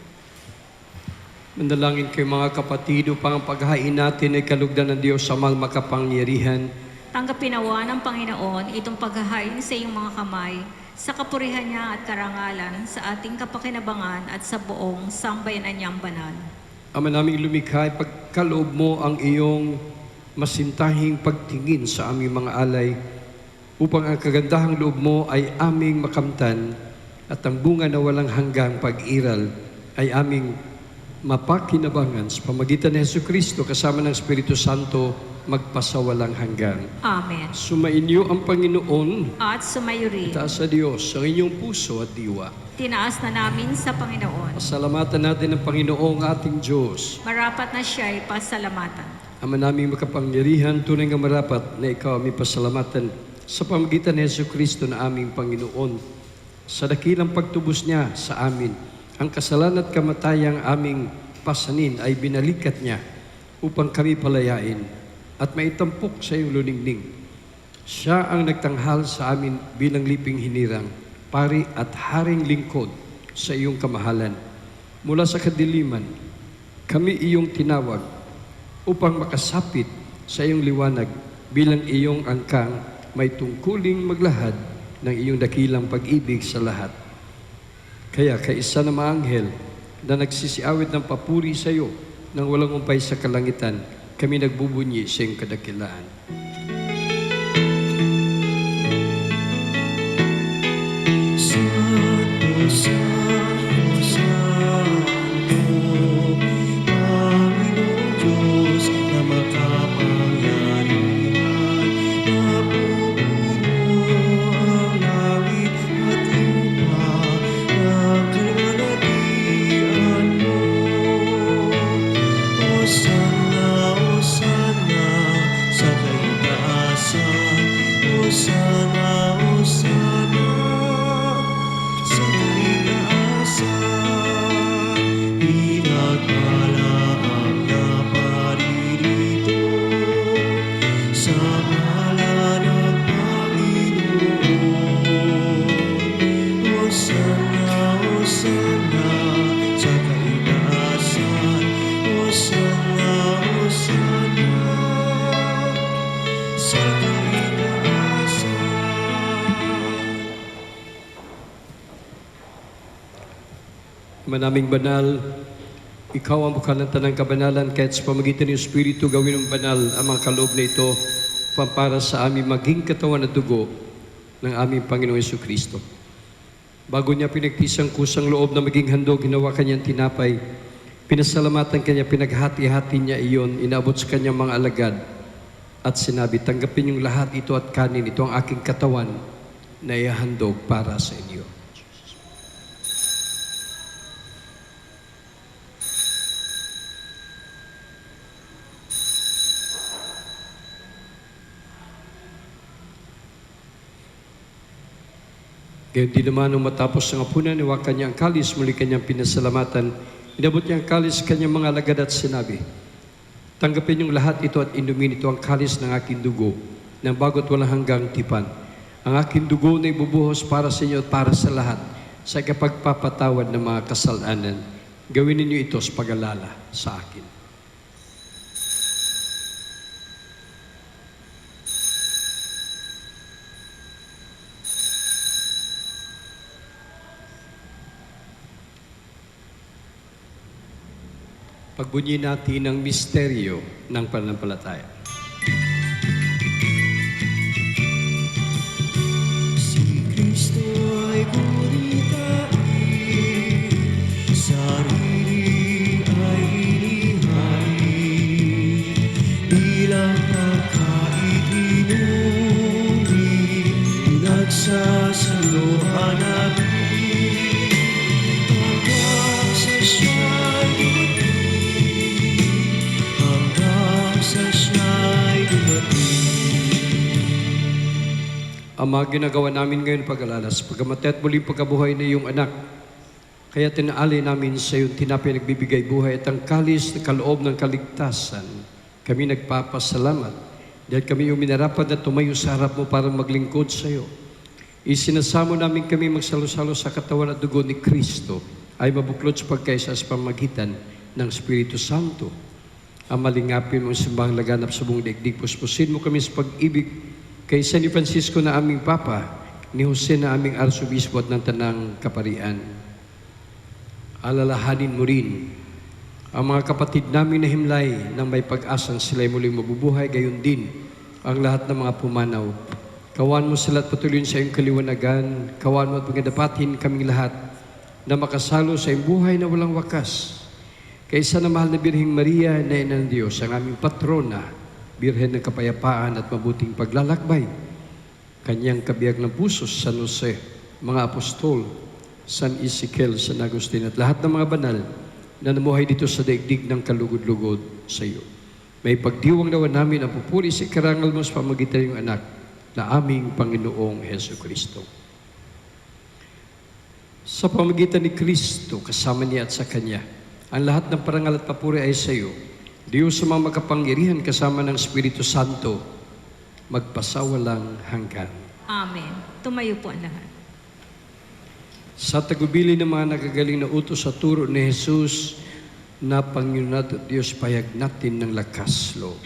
Mandalangin kayo mga kapatid upang ang paghain natin ay kalugdan ng Diyos sa mga makapangyarihan. Tanggapin nawa ng Panginoon itong paghahain sa iyong mga kamay, sa kapurihan niya at karangalan, sa ating kapakinabangan at sa buong sambayanan niyang banal. Ama naming lumikha, pagkaloob mo ang iyong masintahing pagtingin sa aming mga alay upang ang kagandahang loob mo ay aming makamtan at ang bunga na walang hanggang pag-iral ay aming mapakinabangan sa pamagitan ni Jesucristo kasama ng Espiritu Santo magpasawalang hanggan. Amen. Sumainyo ang Panginoon. At sumayo rin. Itaas sa Diyos ang inyong puso at diwa. Tinaas na namin sa Panginoon. Pasalamatan natin ang Panginoong ating Diyos. Marapat na siya ay pasalamatan. Ama naming makapangyarihan, tunay nga marapat na ikaw aming pasalamatan sa pamagitan ni Jesucristo na aming Panginoon. Sa dakilang pagtubos niya sa amin, ang kasalanan at kamatayang aming pasanin ay binalikat niya upang kami palayain at maitampok sa iyong luningning. Siya ang nagtanghal sa amin bilang liping hinirang, pari at haring lingkod sa iyong kamahalan. Mula sa kadiliman, kami iyong tinawag upang makasapit sa iyong liwanag bilang iyong angkang may tungkuling maglahad ng iyong dakilang pag-ibig sa lahat. Kaya kaisa na mga anghel na nagsisiawit ng papuri sa iyo nang walang umpay sa kalangitan, kami nagbubunyi sa iyong kadakilaan. Santo, Santo, Santo, Panginoong Diyos na makapangyarihan, napupuno ang langit at lupa ng kalwalhatian mo. Hosanna, Hosanna sa kaitaasan, Hosanna, Hosanna sa kaitaasan. Pinagpala ang naparirito sa ngalan ng Panginoon. Hosanna, Hosanna sa kaitaasan, Hosanna, Hosanna sa kaitaasan. Ama naming banal, ikaw ang bukal ng tanang kabanalan, kahit sa pamagitan ng Espiritu gawin ng banal ang mga kaloob na ito para sa aming maging katawan at dugo ng aming Panginoong Jesucristo. Bago niya pinagtisang kusang loob na maging handog, ginawa kanyang tinapay, pinasalamatan kanya, pinaghati-hati niya iyon, inaabot sa kanyang mga alagad at sinabi, tanggapin yung lahat ito at kanin, ito ang aking katawan na ihahandog para sa inyo. Gayon din naman nung matapos ang hapunan, iwakan niya ang kalis, muli kanyang pinasalamatan. Inabot niya ang kalis kanyang mga alagad at sinabi, tanggapin niyong lahat ito at inumin ito ang kalis ng aking dugo, ng bago't walang hanggang tipan. Ang aking dugo na ibubuhos para sa inyo at para sa lahat, sa kapagpapatawad ng mga kasalanan. Gawin ninyo ito sa pag-alala sa akin. Pagbunyi natin ang misteryo ng pananampalataya. Si Kristo ay gunitain, sarili ay inihain, bilang pagkaitinumi, pinagsasaluhan natin, hanggang sa siya'y dumating, hanggang sa siya'y dumating. Ang mga ginagawa namin ngayon pag-alalas, pagkamatay at muling pagkabuhay na iyong anak, kaya tinaalay namin sa iyong tinapay nagbibigay buhay at ang kalis na kaloob ng kaligtasan. Kami nagpapasalamat dahil kami yung minarapan na tumayo sa harap mo para maglingkod sa iyo. Isinasamo namin kami magsalo-salo sa katawan at dugo ni Kristo ay mabuklod sa pagkaisa sa pamagitan ng Espiritu Santo. Ang malingapin mong simbahang laganap sa buong daigdig, puspusin mo kami sa pag-ibig kay San Francisco na aming Papa, ni Jose na aming Arsobispo at ng Tanang Kaparian. Alalahanin mo rin ang mga kapatid namin na himlay nang may pag-asang sila'y muling mabubuhay, gayon din ang lahat ng mga pumanaw. Kawan mo sila at patuloyin sa iyong kaliwanagan. Kawan mo at pagkadapatin kaming lahat na makasalo sa iyong buhay na walang wakas. Kaysa na mahal na Birheng Maria na Ina ng Diyos, ang aming patrona, Birhen ng kapayapaan at mabuting paglalakbay, kanyang kabiyag ng puso, San Jose, mga apostol, San Ezekiel, San Agustin, at lahat ng mga banal na namuhay dito sa daigdig ng kalugod-lugod sa iyo. May pagdiwang nawa namin ang pupuri sa karangal mo sa pamagitan ng anak na aming Panginoong Heso Kristo. Sa pamagitan ni Kristo, kasama niya at sa Kanya, ang lahat ng parangal at papuri ay sa iyo, Diyos sa mga makapangyarihan kasama ng Espiritu Santo, magpasawalang hanggan. Amen. Tumayo po ang lahat. Sa tagubili ng mga nagagaling na utos sa turo ni Jesus, na Panginoon natin Diyos, payag natin ng lakas loob.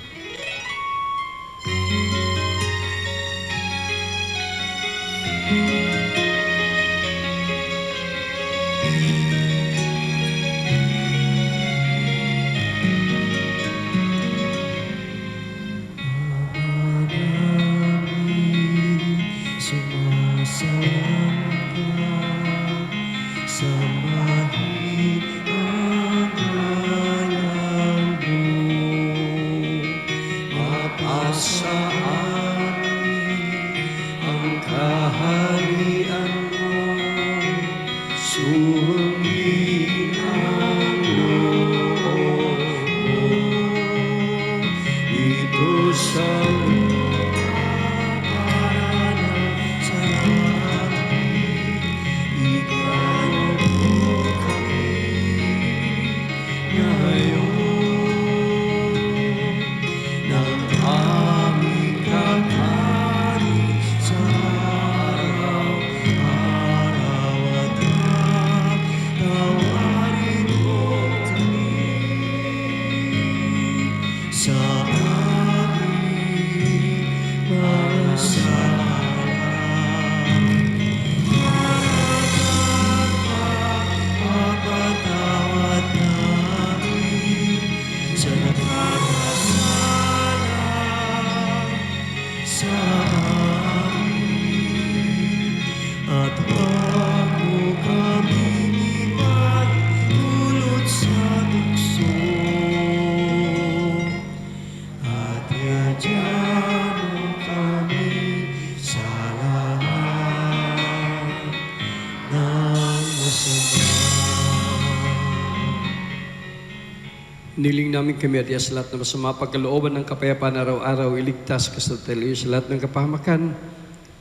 Niling namin kami at sa lahat na masama pagkalooban ng kapayapaan araw-araw, iligtas ka sa taliyo sa lahat ng kapahamakan,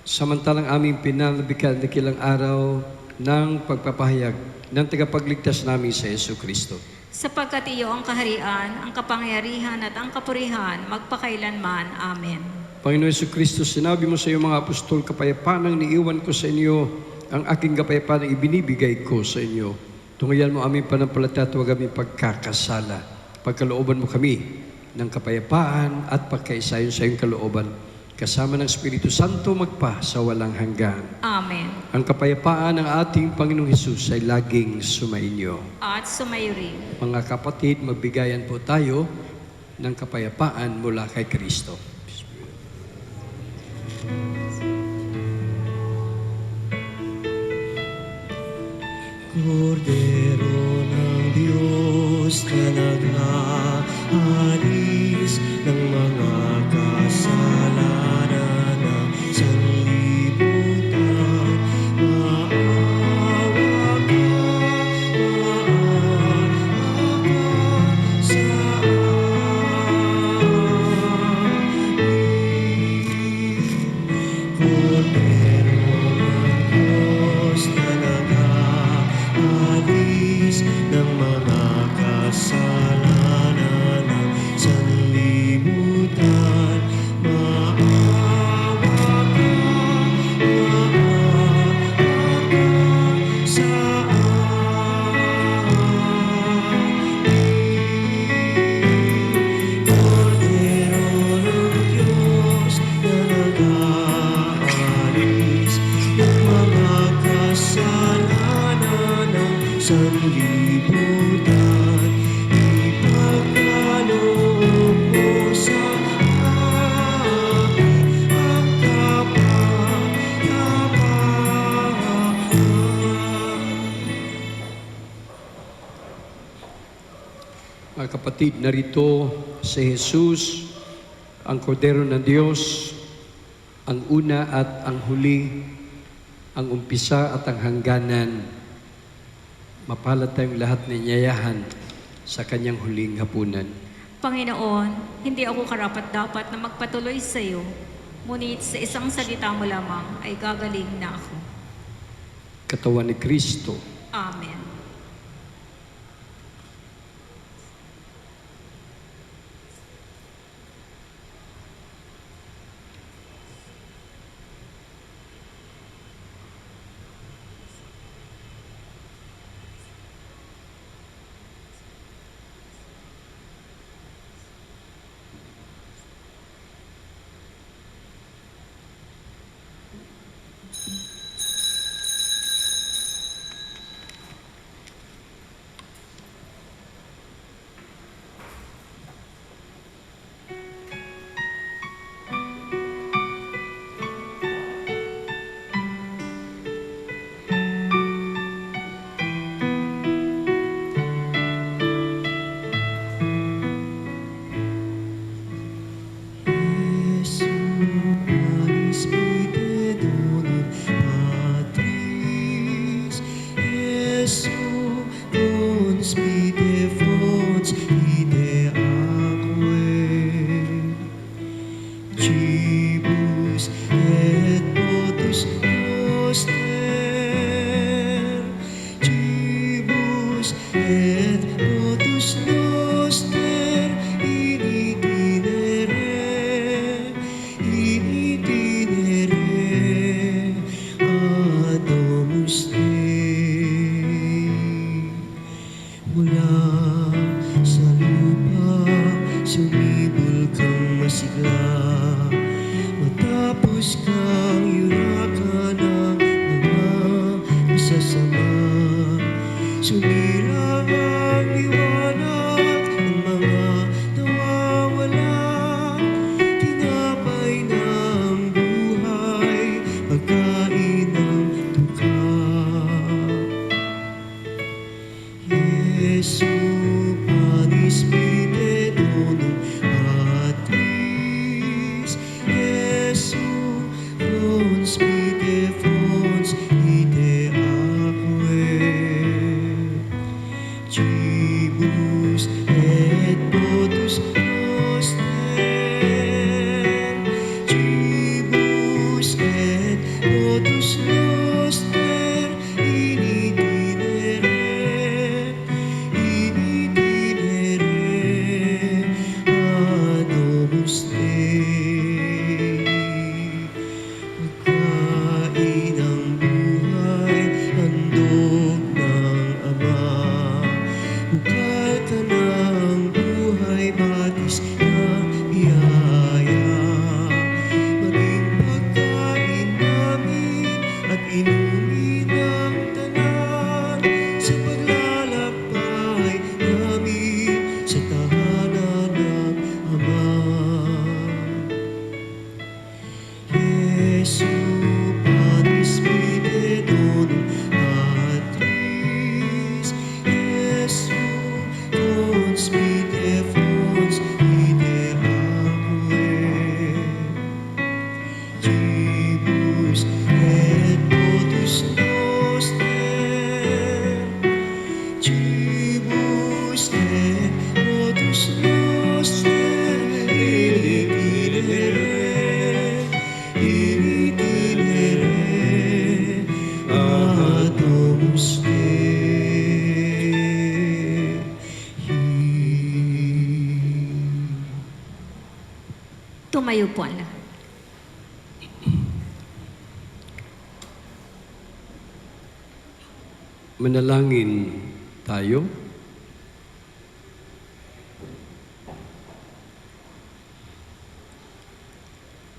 samantalang aming pinanabikan na kilang araw ng pagpapahayag ng tagapagligtas namin sa Yesu Kristo. Sapagkat iyo ang kaharian, ang kapangyarihan at ang kapurihan, magpakailanman. Amen. Panginoon Yesu Kristo, sinabi mo sa iyong mga apostol, kapayapaan ang niiwan ko sa inyo, ang aking kapayapaan ang ibinibigay ko sa inyo. Tungayan mo aming panampalataya at huwag aming pagkakasala. Pagkalooban mo kami ng kapayapaan at pagkaisayon sa iyong kalooban, kasama ng Espiritu Santo magpa sa walang hanggan. Amen. Ang kapayapaan ng ating Panginoong Hesus ay laging sumainyo. At sumayo rin. Mga kapatid, magbigayan po tayo ng kapayapaan mula kay Kristo. Kordero ng Diyos na nag-aalis ng mga kasalanan ng sanlibutan, maawa ka sa amin. Kordero ng Diyos na nag-aalis ng mga kasalanan ng sanlibutan, maawa ka sa amin. Kordero ng Diyos na nag-aalis ng mga kasalanan ng sanlibutan, ipagkaloob mo sa amin ang kapayapaan. Mga kapatid, narito si Jesus, ang Kordero ng Diyos, ang una at ang huli, ang umpisa at ang hangganan. Mapalad tayong lahat na inyayahan sa kanyang huling hapunan. Panginoon, hindi ako karapat-dapat na magpatuloy sa iyo, ngunit sa isang salita mo lamang ay gagaling na ako. Katawan ni Kristo. Amen. Tumayo po ang lahat. Manalangin tayo.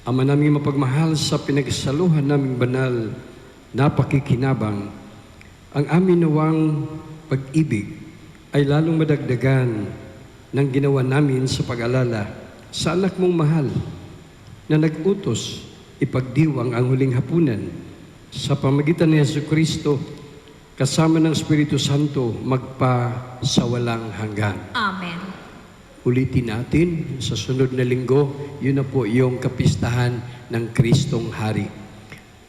Ama naming mapagmahal, sa pinagsaluhan naming banal na pakikinabang, ang amin nawang pag-ibig ay lalong madagdagan ng ginawa namin sa pag-alala sa anak mong mahal na nag-utos ipagdiwang ang huling hapunan sa pamagitan ni Jesucristo kasama ng Espiritu Santo magpa sa walang hanggan. Amen. Ulitin natin sa sunod na linggo, yun na po yung kapistahan ng Kristong Hari.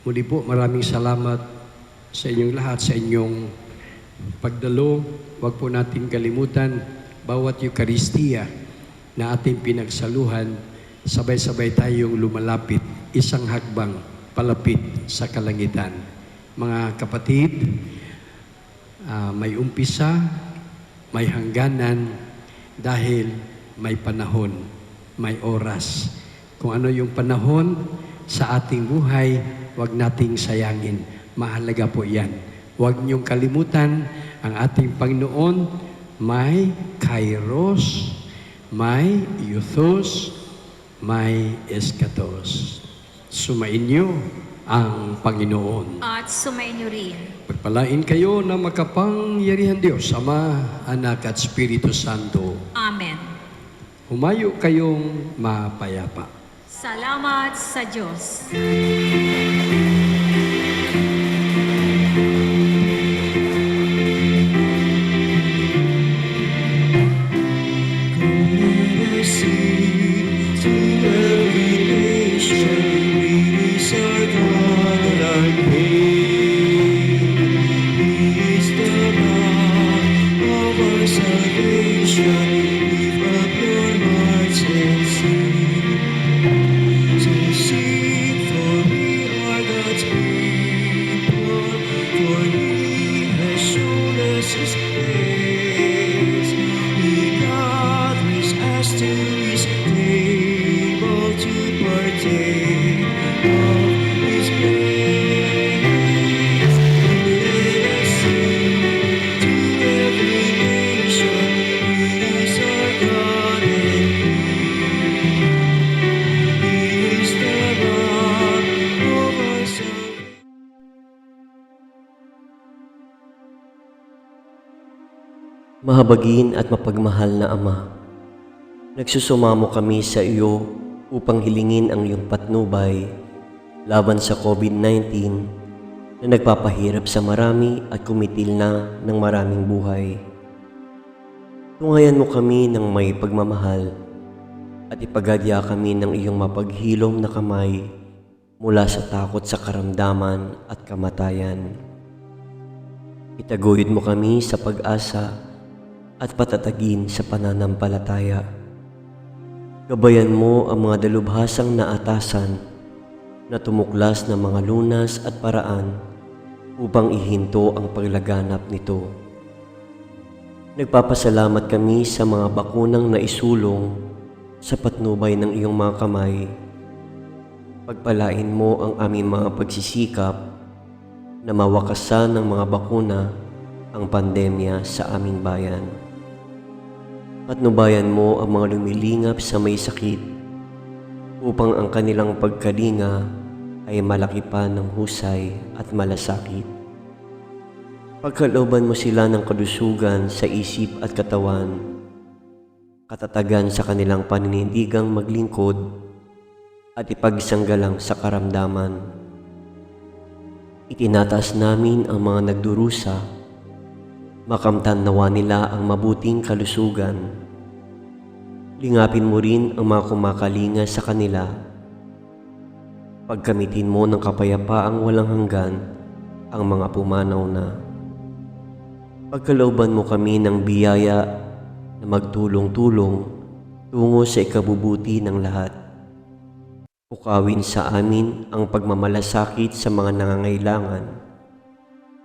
Muli po, maraming salamat sa inyong lahat, sa inyong pagdalo. Huwag po natin kalimutan, bawat Eucharistia na ating pinagsaluhan, sabay-sabay tayong lumalapit, isang hakbang palapit sa kalangitan. Mga kapatid, may umpisa, may hangganan, dahil may panahon, may oras. Kung ano yung panahon sa ating buhay, huwag nating sayangin. Mahalaga po yan. Huwag niyong kalimutan, ang ating Panginoon may kairos, may euthos, may eskatos. Sumainyo ang Panginoon. At sumainyo rin. Pagpalain kayo na makapangyarihan Diyos, Ama, Anak at Espiritu Santo. Amen. Humayo kayong mapayapa. Salamat sa Diyos. Mahabagin at mapagmahal na Ama, nagsusumamo kami sa iyo upang hilingin ang iyong patnubay laban sa COVID-19 na nagpapahirap sa marami at kumitil na ng maraming buhay. Tungayan mo kami ng may pagmamahal at ipagadya kami ng iyong mapaghilom na kamay mula sa takot sa karamdaman at kamatayan. Itaguyod mo kami sa pag-asa at patatagin sa pananampalataya. Gabayan mo ang mga dalubhasang naatasan na tumuklas ng mga lunas at paraan upang ihinto ang paglaganap nito. Nagpapasalamat kami sa mga bakunang naisulong sa patnubay ng iyong mga kamay. Pagpalain mo ang aming mga pagsisikap na mawakasan ng mga bakuna ang pandemya sa aming bayan. Patnubayan mo ang mga lumilingap sa may sakit upang ang kanilang pagkalinga ay malaki pa ng husay at malasakit. Pagkalooban mo sila ng kalusugan sa isip at katawan, katatagan sa kanilang paninindigang maglingkod at ipagsanggalang sa karamdaman. Itinataas namin ang mga nagdurusa, makamtan nawa nila ang mabuting kalusugan. Lingapin mo rin ang mga kumakalinga sa kanila. Pagkamitin mo ng kapayapaang walang hanggan ang mga pumanaw na. Pagkalooban mo kami ng biyaya na magtulong-tulong tungo sa ikabubuti ng lahat. Pukawin sa amin ang pagmamalasakit sa mga nangangailangan.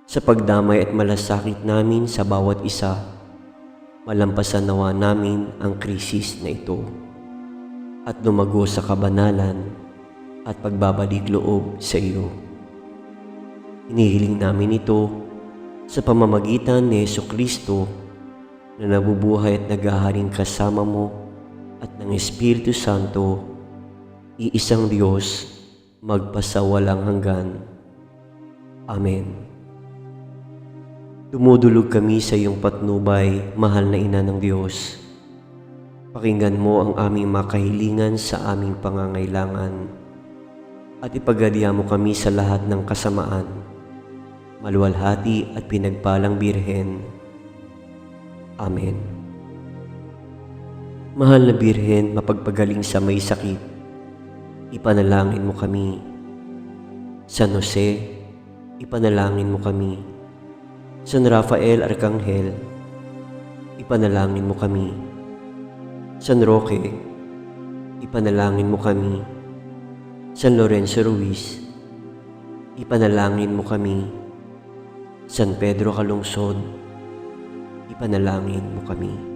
Sa pagdamay at malasakit namin sa bawat isa, malampasan nawa namin ang krisis na ito. at lumago sa kabanalan at pagbabalik loob sa iyo. Hinihiling namin ito sa pamamagitan ni Jesucristo na nabubuhay at naghaharing kasama mo at ng Espiritu Santo, iisang Diyos, magpasawalang hanggan. Amen. Dumudulog kami sa iyong patnubay, mahal na Ina ng Diyos. Pakinggan mo ang aming makahilingan sa aming pangangailangan at ipagaliya mo kami sa lahat ng kasamaan. Maluwalhati at pinagpalang Birhen. Amen. Mahal na Birhen, mapagpagaling sa may sakit, ipanalangin mo kami. San Jose, ipanalangin mo kami. San Rafael Arcangel, ipanalangin mo kami. San Roque, ipanalangin mo kami. San Lorenzo Ruiz, ipanalangin mo kami. San Pedro Calungsod, ipanalangin mo kami.